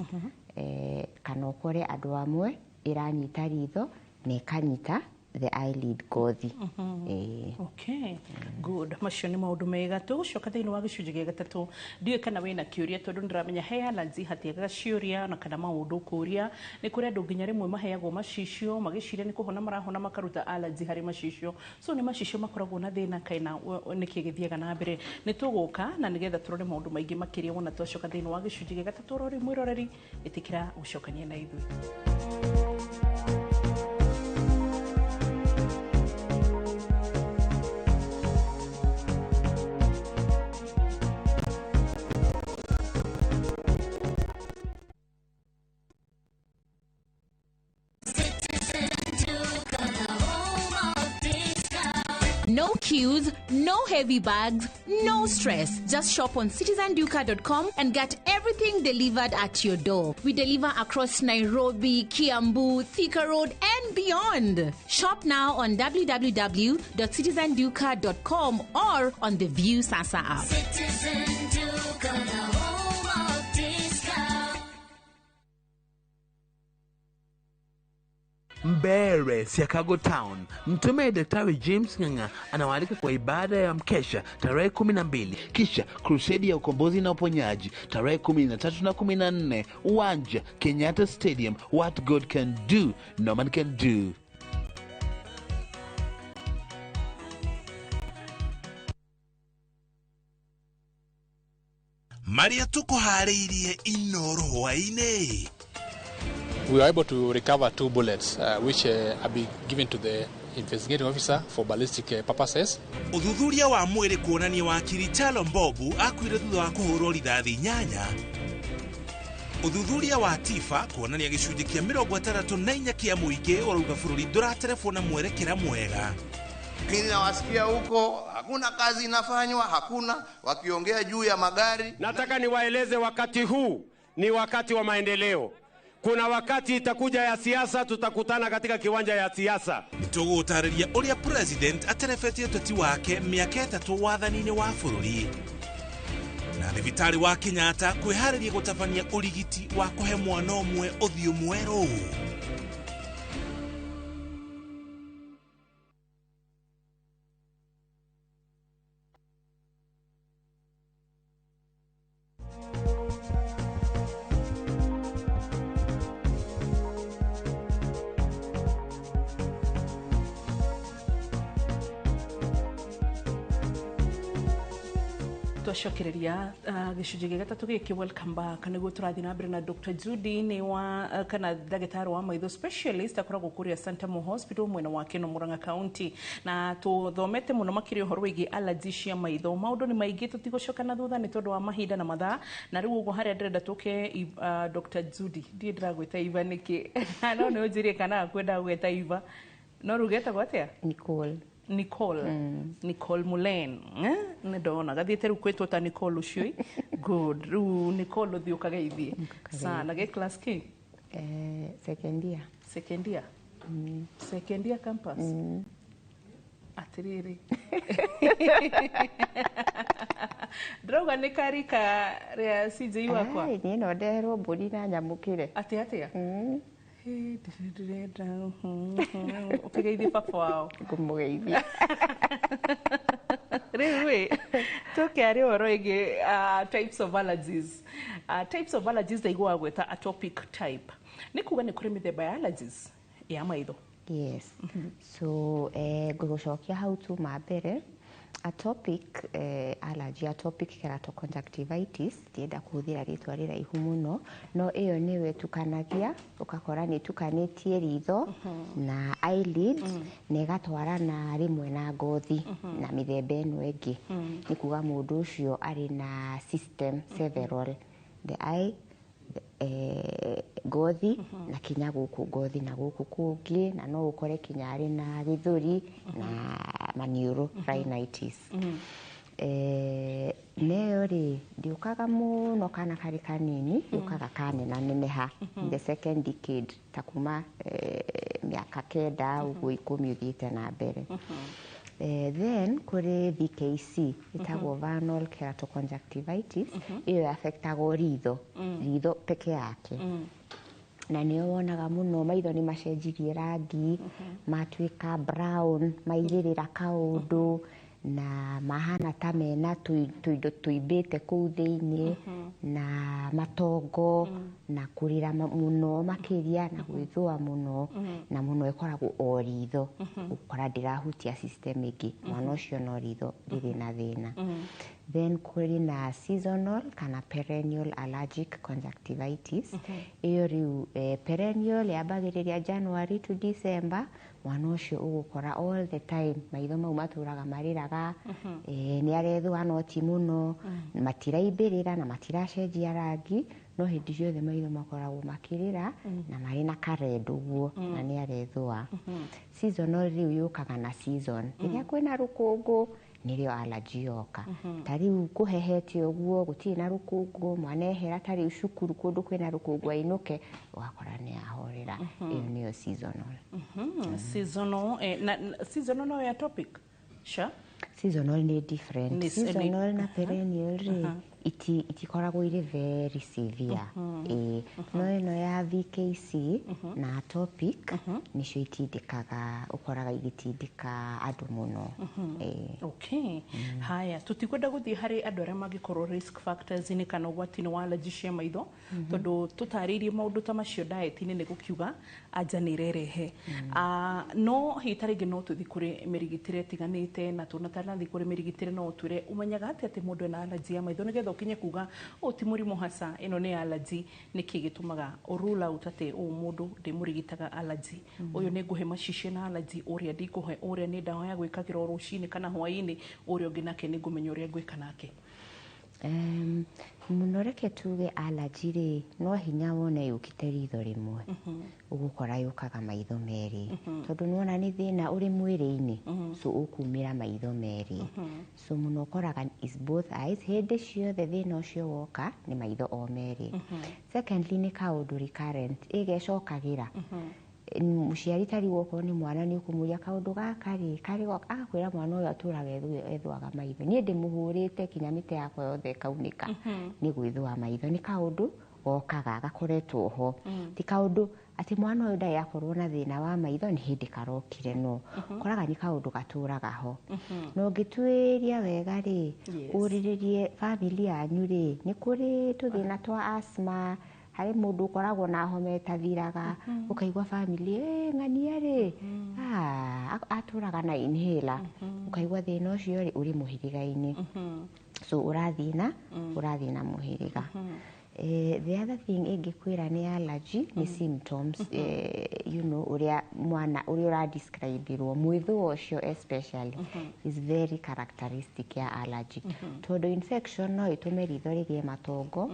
kana ukore andu amwe iranyita ritho na ikanyita the eyelid gothi okay good macio ni maundu mega tugucoka thiini wa gicunji gia gatatu ndiwe kana wina kiuria tondu ndiramenya he allergy hatiaga ciuria na kana maundu kuria ni kuri andu nginya rimwe maheagwo macicio magiciria ni kuhona marahona makaruta allergy hari macicio so ni macicio makoragwo na thina kaina niki githiaga na mbere ni tuguka na nigetha turore maundu maingi makiria wona twacoka thiini wa gicunji gia gatatu rori mwiroreri itikira gucokania na ithui No queues, no heavy bags, no stress. Just shop on citizenduka.com and get everything delivered at your door. We deliver across Nairobi, Kiambu, Thika Road, and beyond. Shop now on www.citizenduka.com or on the View Sasa app. Citizen Duka, the home of discount. Mbere, Chicago Town. Mtume Daktari James Ng'ang'a anawaalika kwa ibada ya mkesha tarehe 12, kisha crusade ya ukombozi na uponyaji tarehe 13 na 14, uwanja Kenyatta Stadium. What God can do, no man can do. Maria tukuhariirie inoro hwaine. We were able to recover 2 bullets, which have been given to the investigating officer for ballistic purposes. Uthuthuria wa mwiri kuonania wakiri Chalo Mbobu akuire thutha wa kuhurwo rithathi 8. Uthuthuria wa Tifa kuonania gicunji kia 64 kia muingi urauga bururi nduraterefona mwerekera mwega. Ninawasikia huko hakuna kazi inafanywa, hakuna wakiongea juu ya magari. Nataka niwaeleze wakati huu ni wakati wa maendeleo. Kuna wakati itakuja ya siasa, tutakutana katika kiwanja ya siasa. Tugutariria uria president aterefetie uteti wake miaka 3 wathani-ini wa bururi. Na thibitari wa Kenyatta kwihariria gutabania urigiti wa kuhe mwana umwe uthio mweru. twacokereria gicunjĩ gĩa gatatũ gĩkĩ welcome back nĩguo tũrathiĩ na mbere na Dr. Judy nĩ wa kana ndagĩtarĩ wa maitho specialist akoragwo kũrĩa Santa Mo Hospital mwena wa Keno Murang'a County na tũthomete mũno makĩria ũhoro wĩgiĩ allergy cia maitho. Maũndũ nĩ maingĩ tũtigũcoka na thutha nĩ tondũ wa mahinda na mathaa na rĩu ũguo harĩa ndĩrenda tũke Dr. Judy ndiĩ ndĩragwĩta Iva nĩkĩ no nĩ ũnjirie kana kwenda gwĩta Iva no rĩu getagwo atĩa Nicole Mulen nĩ ndona gathiĩte rĩu kwĩtwo ta Nicole ũcio good rĩu Nicole ũthiĩ ũkageithie sana gĩ class kĩ second year campus atĩrĩrĩ ndĩrauga nĩ karika rĩa CJ wakwa niĩ no ndeherwo mbũri na nyamũkĩre atĩa ũkĩgeithie baba wao ngũmũgeithia rĩu tũke arĩ ũhoro ĩgiĩ types of allergies ndaiguaga gwĩta atopic type nĩ kuga nĩ kũrĩ mĩthemba ya allergies ya maitho yes so ngũgũcokia hau tu mbere atopic allergy atopic keratoconjunctivitis ndienda kũhũthĩra rĩtwa rĩraihu mũno no ĩyo nĩwe tukanagia ũkakora nĩ tukanĩtie ritho na eyelid na ĩgatwarana rĩmwe na ngothi na mĩthemba ĩno ĩngĩ nĩ kuga mũndũ ũcio arĩ na system several the eye ngothi na kinya gũkũ ngothi na gũkũ kũngĩ na no ũkore kinya arĩ na gĩthũri na maniũrũ rhinitis neyo rĩ ndiũkaga mũno kana karĩ kanini yũkaga kanenaneneha the second decade ta kuma mĩaka 9 ũguo 10 ũthiĩte na mbere then kũrĩ VKC ĩtagwo vernal keratoconjunctivitis ĩyo affectagwo ritho peke yake na nĩyo wonaga mũno maitho nĩ macenjirie rangi matuĩka brown maigĩrĩra kaũndũ na mahana ta mena tũindo tũimbĩte kũu thĩinĩ na matongo na kũrĩra mũno makĩria na gwĩthũa mũno na mũno ĩkoragwo o ritho ũkora ndĩrahutia system ĩngĩ mwana ũcio no ritho rĩrĩ na thĩna then kũrĩ na seasonal kana perennial allergic conjunctivitis ĩyo rĩu perennial yambagĩrĩria January to December mwana ũcio ũgũkora all the time maitho mau matũraga marĩraga nĩ arethũa no ti mũno matiraimbĩrĩra na matiracenjia rangi no hĩndĩ ciothe maitho makoragwo makĩrĩra na marĩ na kared ũguo na nĩ arethũa seasonal rĩu yũkaga na season rĩrĩa kwĩna rũkũngũ nĩrĩo allergy yoka ta rĩu kũhehete ũguo gũtirĩ na rũkũngũ mwana ehera ta rĩu cukuru kũndũ kwĩna rũkũngũ ainũke ũgakora nĩ ahorera ĩyo nĩyo seasonal no ya topic seasonal nĩ different seasonal na perennial rĩ itikoragwo irĩ very severe no ĩno ya VKC na atopic nĩcio itindĩkaga ũkoraga igĩtindĩka andũ mũno haya tũtikwenda gũthiĩ harĩ andũ arĩa mangĩkorwo risk factors inĩ kana ũgwati-inĩ wa allergy cia maitho tondũ tũtarĩirie maũndũ ta macio diet-inĩ nĩ gũkiuga anja nĩ irerehe no hita rĩngĩ no tũthiĩ kũrĩ mĩrigitĩre ĩtiganĩte na tũnatanathiĩ kũrĩ mĩrigitĩre no ũtwĩre ũmenyaga atĩ mũndũ ena allergy ya maitho nĩgetha ũkinye kuga ti mũrimũ hasa ĩno nĩ allergy nĩkĩ gĩtũmaga rule out atĩ mũndũ ndĩmũrigitaga allergy ũyũ nĩ ngũhe macicio na allergy ũrĩa ndikũhe ũrĩa nĩ ndawa ya gwĩkagĩra rũcinĩ kana hwaĩ-inĩ ũrĩa ũngĩ nake nĩ ngũmenya ũrĩa ngwĩka nake mũno reke tuge allergy rĩ no hinya wone yũkĩte ritho rĩmwe ũgũkora yũkaga maitho merĩ tondũ nĩwona nĩ thĩna ũrĩ mwĩrĩ-inĩ so ũkumĩra maitho merĩ so mũno ũkoraga is both eyes hĩndĩ ciothe thĩna ũcio woka nĩ maitho o merĩ secondly nĩ kaũndũ recurrent ĩgecokagĩra mũciari tarĩ okorwo nĩ mwana nĩ ũkũmũria kaũndũ gaka rĩ agakwĩra mwana ũyũ atũraga ethũaga maitho niĩ ndĩmũhũrĩte kinya mĩtĩ yakwa yothe ĩkaunĩka nĩ gwĩthũa maitho nĩ kaũndũ gokaga gakoretwo ho ti kaũndũ atĩ mwana ũyũ ndarĩ akorwo na thĩna wa maitho nĩ hĩndĩ karokire no koraga nĩ kaũndũ gatũraga ho no ngĩtuĩria wega rĩ ũrĩrĩrie family yanyu rĩ nĩ kũrĩ tũthĩna twa asthma harĩ mũndũ ũkoragwo na homa ĩtathiraga ũkaigua family ng'ania rĩ atũraga na inhaler ũkaigua thĩna ũcio rĩ ũrĩ mũhĩrĩga-inĩ so urathi na muhiriga. The other thing ingikwira ni allergy ni symptoms you know uria ura describe ro mwitho ucio especially is very characteristic ya allergy. Todo infection no itume ritho rigie matongo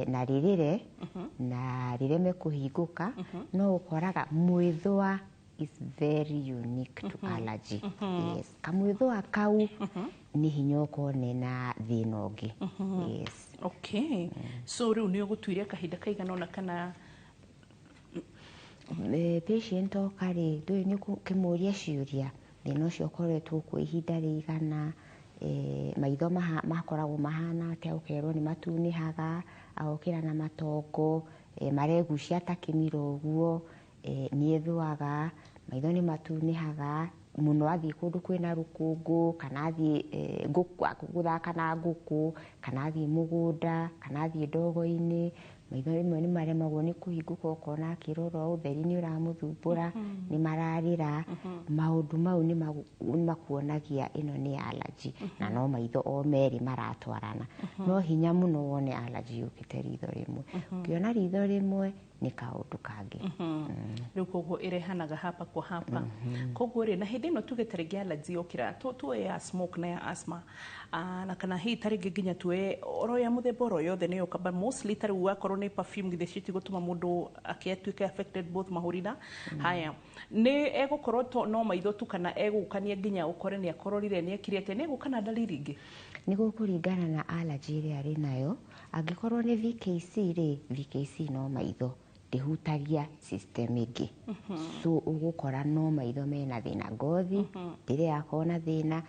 na ririre na rireme kuhinguka no ukoraga mwithwa is very unique to allergy. Yes, kamwithwa kau ni hinyoko nena thina ungi. Yes. Okay. So riu ni ugutuire kahinda kaigana ona kana patient okari ndui ni kimuria ciuria thina ucio koretwo ku ihinda rigana maitho makoragwo mahana atia ukerwo ni matunihaga agokira na matongo maregucia takimiro uguo ni ethwaga maitho ni matunihaga muno athii kundu kwina rukungu kana athii guthaka na nguku kana athii mugunda kana athii ndogo-ini maitho rimwe ni maremagwo ni kuhinguka ukona akirora utheri ni uramuthumbura ni mararira maundu mau ni makuonagia ino ni allergy na no maitho o meri maratwarana no hinya muno wone allergy yukite ritho rimwe ukiona ritho rimwe ni kaundu kangi riu koguo irehanaga hapa kwa hapa koguo ri na hindi no tugeterege allergy yokira tu ya smoke na ya asthma na kana hii taringi nginya tuwe oro ya muthemba oro yothe ni yokaba mostly tari wakorwo ni perfume githeciti gutuma mundu akiatuika affected both mahurina haya ni egukorwo to no maitho tu kana egukania nginya ukore ni akororire ni ekirete ni egukana dalili ingi ni gukuringana na allergy ri ari nayo angikorwo ni VKC ri VKC no maitho ndihutagia system ingi so ugukora no maitho mena thina ngothi ndire yakona thina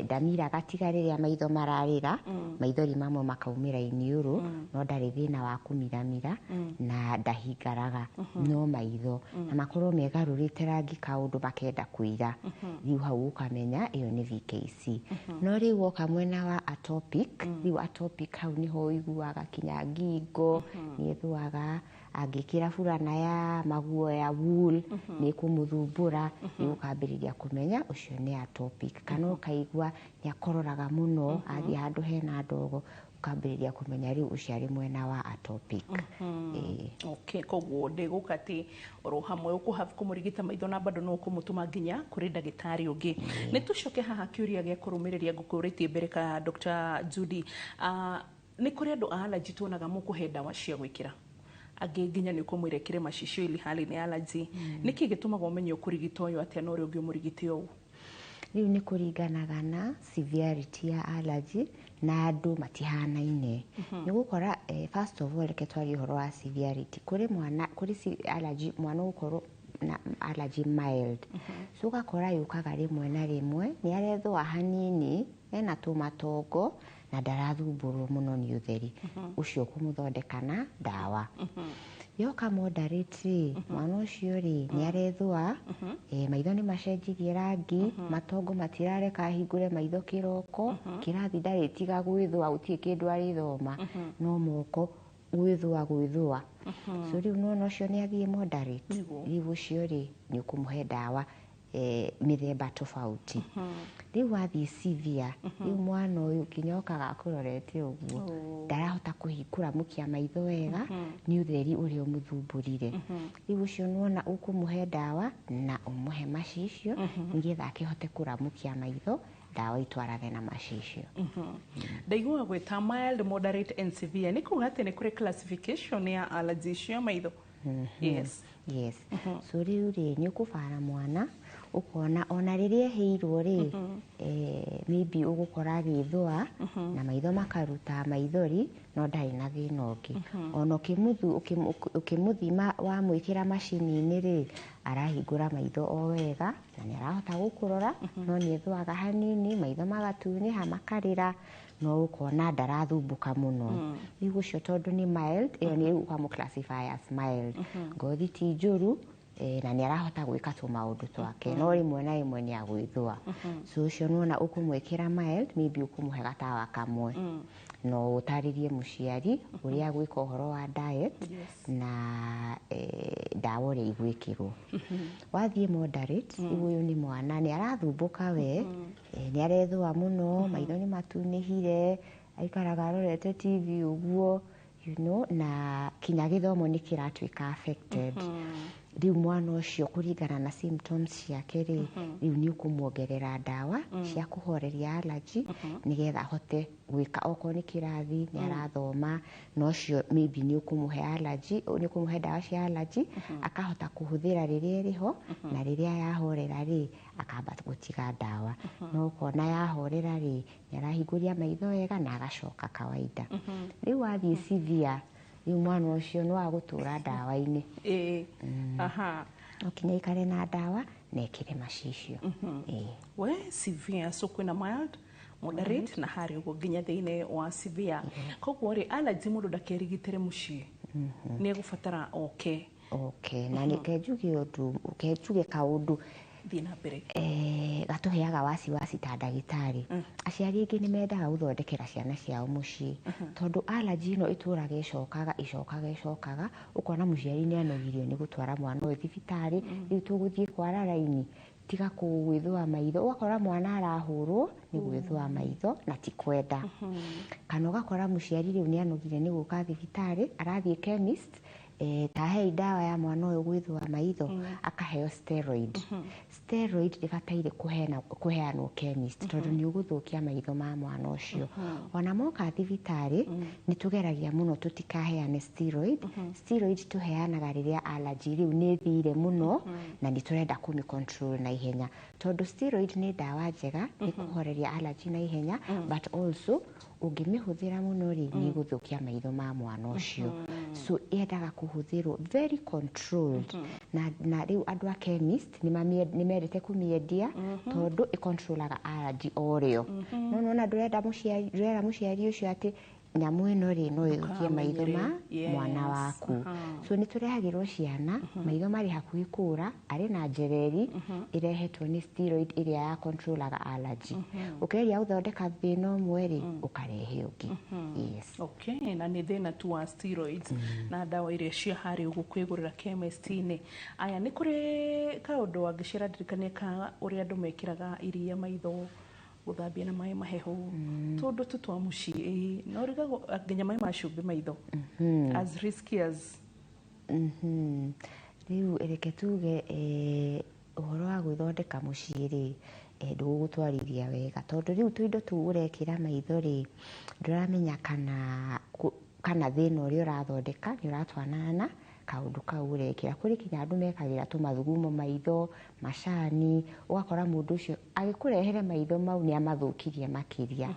damira gatiga riria maitho mararira maithori mamwe makaumira iniuru no ndari thina wa kumiramira na ndahingaraga no maitho na makorwo megarurite rangi kaundu makenda kuira riu hau ukamenya iyo ni VKC no riu woka mwena wa atopic riu atopic hau niho iguaga kinya ngingo ni ethwaga angikira furana ya maguo ya wool ni kumuthumbura ni ukambiriria kumenya ucio ni atopic kana ukaigua ni akororaga muno athi handu hena ndogo ukambiriria kumenya riu ucio ari mwena wa atopic. Okay, koguo ndigukati oro hamwe ukuhava kumurigita maitho na bado no kumutuma nginya kuri ndagitari ungi ni tucoke haha kiuria gia kurumiriria ngukuritie mbere ka Dr. Judy ni kuri andu allergy tuonaga mukuhe dawa cia gwikira angi nginya ni kumwirekire macicio ili hali ni allergy niki gitumaga umenye ukurigita uyu atia no ri ungi umurigite uyu riu ni kuringanaga na severity ya allergy na andu matihanaine ni gukora first of all reke twari horo wa severity kuri mwana kuri allergy mwana ukorwo na allergy mild so gakora yukaga rimwe na rimwe ni arethwa hanini ena tumatongo na ndarathumbũrwo muno ni utheri ucio kumuthondekana dawa yoka moderate mwana ucio ri ni arethwa maitho ni macenjirie rangi matongo matirareka hingure maitho kiroko kirathi ndaritiga gwithwa utie kindu ari thoma no moko gwithwa so riu no ucio ni athie moderate riu ucio ri ni ukumuhe dawa mithemba tofauti riu athie severe riu mwana uyu kinyokaga akurorete uguo ndarahota kuhingura mukia maitho wega ni utheri uri umuthumburire riu ucio nuona ukumuhe dawa na umuhe macicio ngietha akihote kuramukia maitho dawa itwarane na macicio ndaigua gwita mild moderate and severe ni kuga ati ni kuri classification ya allergy cia maitho yes so riu ri ni ukubara mwana ukona ona riria heirwo ri maybe ugukora githwa na maitho makaruta maithori no ndari na thina ungi ona ukimuthima wa mwikira macini-ini ri arahingura maitho o wega na ni arahota gukurora no ni ethwaga hanini maitho magatuniha makarira no ukona ndarathumbuka muno riu ucio tondu ni mild iyo ni ukamu classify as mild ngothi ti njuru na ni arahota gwika tu maundu twake no rimwe na rimwe ni agwithwa so ucio nuona ukumwikira mild maybe ukumuhe gatawa kamwe no ũtarĩrie mũciari ũrĩa gwĩka ũhoro wa diet na ndawa ũrĩa igwĩkĩrwo. Wathiĩ moderate, ũyũ nĩ mwana nĩ arathumbũka we, nĩ arethũa mũno, maitho nĩ matunĩhire, aikaraga arorete TV ũguo, you know, na kinya gĩthomo nĩ kĩratuĩka affected. Rĩu mwana ũcio kũringana na symptoms ciake rĩ, rĩu nĩ ũkũmuongerera ndawa cia kũhoreria allergy nĩgetha ahote gwĩka okorwo nĩ kĩrathi nĩ arathoma, na ũcio maybe nĩ ũkũmũhe allergy, nĩ ũkũmũhe ndawa cia allergy akahota kũhũthĩra rĩrĩa ĩrĩho, na rĩrĩa yahorera rĩ akamba gũtiga ndawa. No ũkona yahorera rĩ nĩ arahingũria maitho wega na agacoka kawaida. Rĩu wathiĩ severe, rĩu mwana ũcio nĩ wa gũtũra ndawa-inĩ. No kinya aikare na ndawa na ekĩre macicio. We severe, so kwĩna mild, moderate na harĩ ũguo nginya thĩinĩ wa severe. Koguo rĩ allergy mũndũ ndakerigitĩre mũciĩ, nĩ egũbatara oke. Na nĩkenjuge kaũndũ thiĩ na mbere gatũheaga wasiwasi ta ndagĩtarĩ. Aciari aingĩ nĩ mendaga gũthondekera ciana ciao mũciĩ, tondũ allergy ĩno ĩtũraga ĩcokaga, ũkona mũciari nĩ anogirio nĩ gũtwara mwana ũyũ thibitarĩ, rĩu tũgũthiĩ kwara raini, tiga gwĩthũa maitho, ũgakora mwana arahũrwo nĩ gwĩthũa maitho na ti kwenda. Kana ũgakora mũciari rĩu nĩ anogire nĩ gũka thibitarĩ, arathiĩ chemist, tahei ndawa ya mwana ũyũ gwĩthũa maitho, akaheo steroid. Steroid ndĩbataire kũheanwo chemist, tondũ nĩ ũgũthũkia maitho ma mwana ũcio. Ona moka thibitarĩ nĩ tũgeragia mũno tũtikaheane steroid. Steroid tũheanaga rĩrĩa allergy rĩu nĩ thire mũno na nĩ tũrenda kũmĩ-control na ihenya, tondũ steroid nĩ ndawa njega, nĩ kũhoreria allergy na ihenya, but also ũngĩmĩhũthĩra mũno rĩ nĩ gũthũkia maitho ma mwana ũcio. So yendaga kũhũthĩrwo very controlled, na rĩu andũ a chemist nĩ mendete kũmĩendia tondũ ĩcontrolaga allergy o rĩo. No nona ndũrenda mũciari ũcio atĩ nyamũ ĩno rĩ no ĩthũkie maitho ma mwana waku. So nĩ tũrehagĩrwo ciana maitho marĩ hakuhĩ kũra, arĩ na njereri ĩrehetwo nĩ steroid ĩrĩa ya controlaga allergy. Ũkeria gũthondeka thĩna ũmwe rĩ ũkarehe ũngĩ. Okay, na nĩ thĩna tu wa steroids na ndawa iria cia harĩ ũguo kwĩgũrĩra chemist-inĩ. Aya nĩ kũrĩ kaũndũ wangĩcĩra ndirikania ka ũrĩa andũ mekĩraga iria maitho, gũthambia na maĩ mahehu, tũndũ tu twa mũciĩ, no rigagwo nginya maĩ ma cumbĩ maitho, as risky as. Rĩu reke tuge ũhoro wa gwĩthondeka mũciĩ rĩ ndũgũtwarithia wega, tondũ rĩu tũindo tũu ũrekĩra maitho rĩ ndũramenya kana thĩna ũrĩa ũrathondeka nĩ ũratwarana na kaũndũ kau ũrekĩra. Kũrĩ kinya andũ mekagĩra tũmathugumo maitho, macani, ũgakora mũndũ ũcio agĩkũrehere maitho mau nĩ amathũkirie makĩria.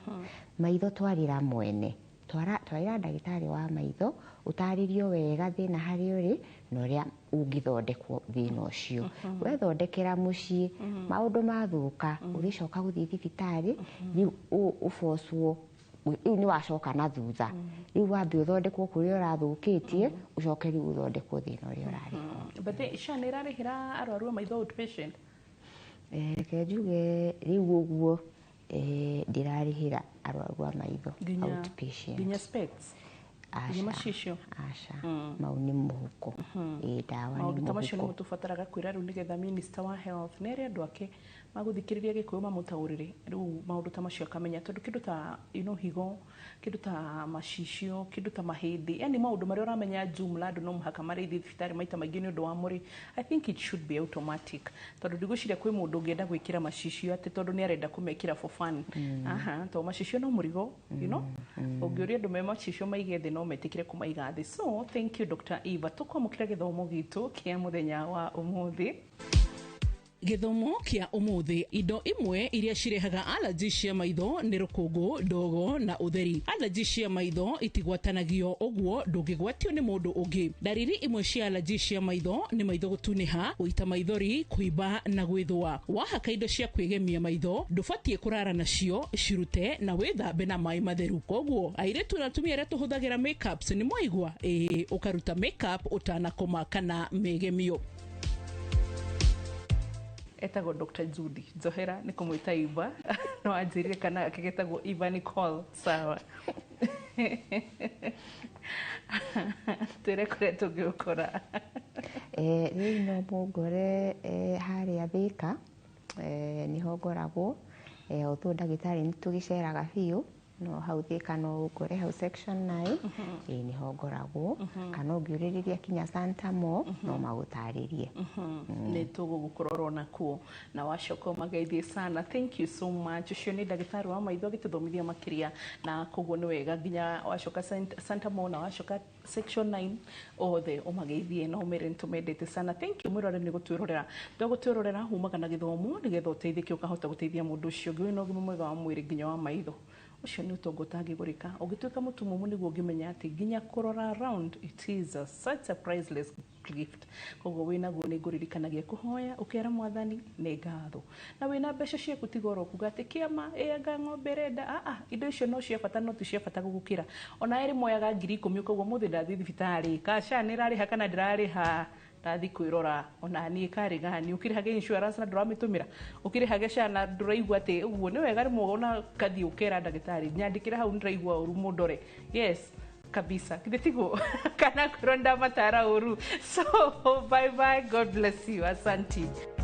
Maitho twarĩra mwene, twarĩra ndagĩtarĩ wa maitho ũtarĩrio wega thĩna harĩa ũrĩ na ũrĩa ũngĩthondekwo thĩna ũcio. Wethondekera mũciĩ maũndũ mathũka, ũgĩcoka gũthiĩ thibitarĩ rĩu ũbocwo, rĩu nĩ wacoka na thutha, rĩu wambe ũthondekwo kũrĩa ũrathũkĩtie, ũcoke rĩu ũthondekwo thĩna ũrĩa ũrarĩ ho. But SHA nĩ ĩrarĩhĩra arwaru a maitho outpatient? Reke njuge rĩu ũguo ndĩrarĩhĩra arwaru a maitho outpatient. Nginya specs? Nginya macicio? Aca, mau nĩ mũhuko. Ndawa nĩ mũhuko. Maũndũ ta macio nĩmo tũbataraga kwĩra rĩu nĩgetha Minister wa Health nĩ arĩa andũ ake magũthikĩrĩria Gĩkũyũ mamũtaũrĩre rĩu maũndũ ta macio akamenya, tondũ kĩndũ ta higo, kĩndũ ta macicio, kĩndũ ta mahĩndĩ, yani maũndũ marĩa ũramenya jumla andũ no mũhaka marĩthiĩ thibitarĩ maita maingĩ nĩ ũndũ wa mũrĩ. I think it should be automatic, tondũ ndigwĩciria kwĩ mũndũ ũngĩenda gwĩkĩra macicio atĩ tondũ nĩ arenda kũmekĩra for fun. Tondũ macicio no mũrigo, you know, ũngĩũria andũ me macicio maige thĩ no metĩkĩre kũmaiga thĩ. So thank you Dr. Eva, tũkwamũkĩra gĩthomo gitũ kĩa mũthenya wa ũmũthĩ. Gĩthomo kĩa ũmũthĩ: indo imwe iria cirehaga allergy cia maitho nĩ rũkũngũ, ndogo na ũtheri. Allergy cia maitho itigwatanagio, ũguo ndũngĩgwatio nĩ mũndũ ũngĩ. Dariri imwe cia allergy cia maitho nĩ maitho gũtunĩha, gũita maithori, kũimba na gwĩthũa. Wahaka indo cia kwĩgemia maitho ndũbatiĩ kũrara nacio, cirute na wĩthambe na maĩ matheru. Koguo airĩtu na atumia arĩa tũhũthagĩra makeups nĩ mwaigua ũkaruta makeup ũtanakoma kana megemio. Etagwo Dr. Judy Njohera, nĩ kũmwĩta Eva no anjĩrire kana gake getagwo Eva Nicole. Sawa. Twire kuria tungĩũkora. Rĩu no mũngore harĩa Thĩka, niho ngoragwo, ũtũ ndagĩtarĩ nĩ tũgĩceraga biũ, no hau Thĩka no ũngore hau section 9, niho ngoragwo, kana ũngĩũrĩrĩria kinya Santa Mo, no magũtarĩrie. Nĩ tũgũgũkorwo nakuo na wacoka ũmageithie sana. Thank you so much. Ũcio nĩ ndagĩtarĩ wa maitho agĩtũthomithia makĩria, na koguo nĩ wega nginya wacoka Santa Mo na wacoka section 9 othe ũmageithie na ũmere nĩtũmendete sana. Thank you mwĩrore nĩ gũtwĩrorera. Twagũtwĩrorera humaga na gĩthomo nĩgetha ũteithĩke ũkahota gũteithia mũndũ ũcio ũngĩ wĩna ũgima mwega wa mwĩrĩ nginya wa maitho. Ucio nĩ ũtonga ũtangĩgũrĩka. Ũgĩtuĩka mũtumumu nĩguo ũngĩmenya atĩ nginya kũrora around, it is such a priceless gift. Koguo wĩnaguo nĩ ngũririkanagia kũhoya ũkera Mwathani nĩ ngatho. Na wĩna mbeca ciaku tiga kuga atĩ kĩama anga ng'ombe renda. Indo icio no cia bata no ti cia bata gũgũkĩra. Ona ĩrĩ moyaga 10,000 koguo mũthĩ ndathiĩ thibitarĩ. Kasha nĩ rarĩha kana ndĩrarĩha. Ndathi kwĩrora ona niĩ karĩgani ũkĩrĩhage insurance na ndũramĩtũmĩra ũkĩrĩhage SHA na ndũraigua atĩ ũguo nĩ wega rĩmwe ona kathi ũkera ndagĩtarĩ nyandĩkĩre hau ndĩraigua ũru mũndore. Yes kabisa kĩthĩ tiguo kana kũrwo ndamatara ũru. So bye bye, God bless you, asanti.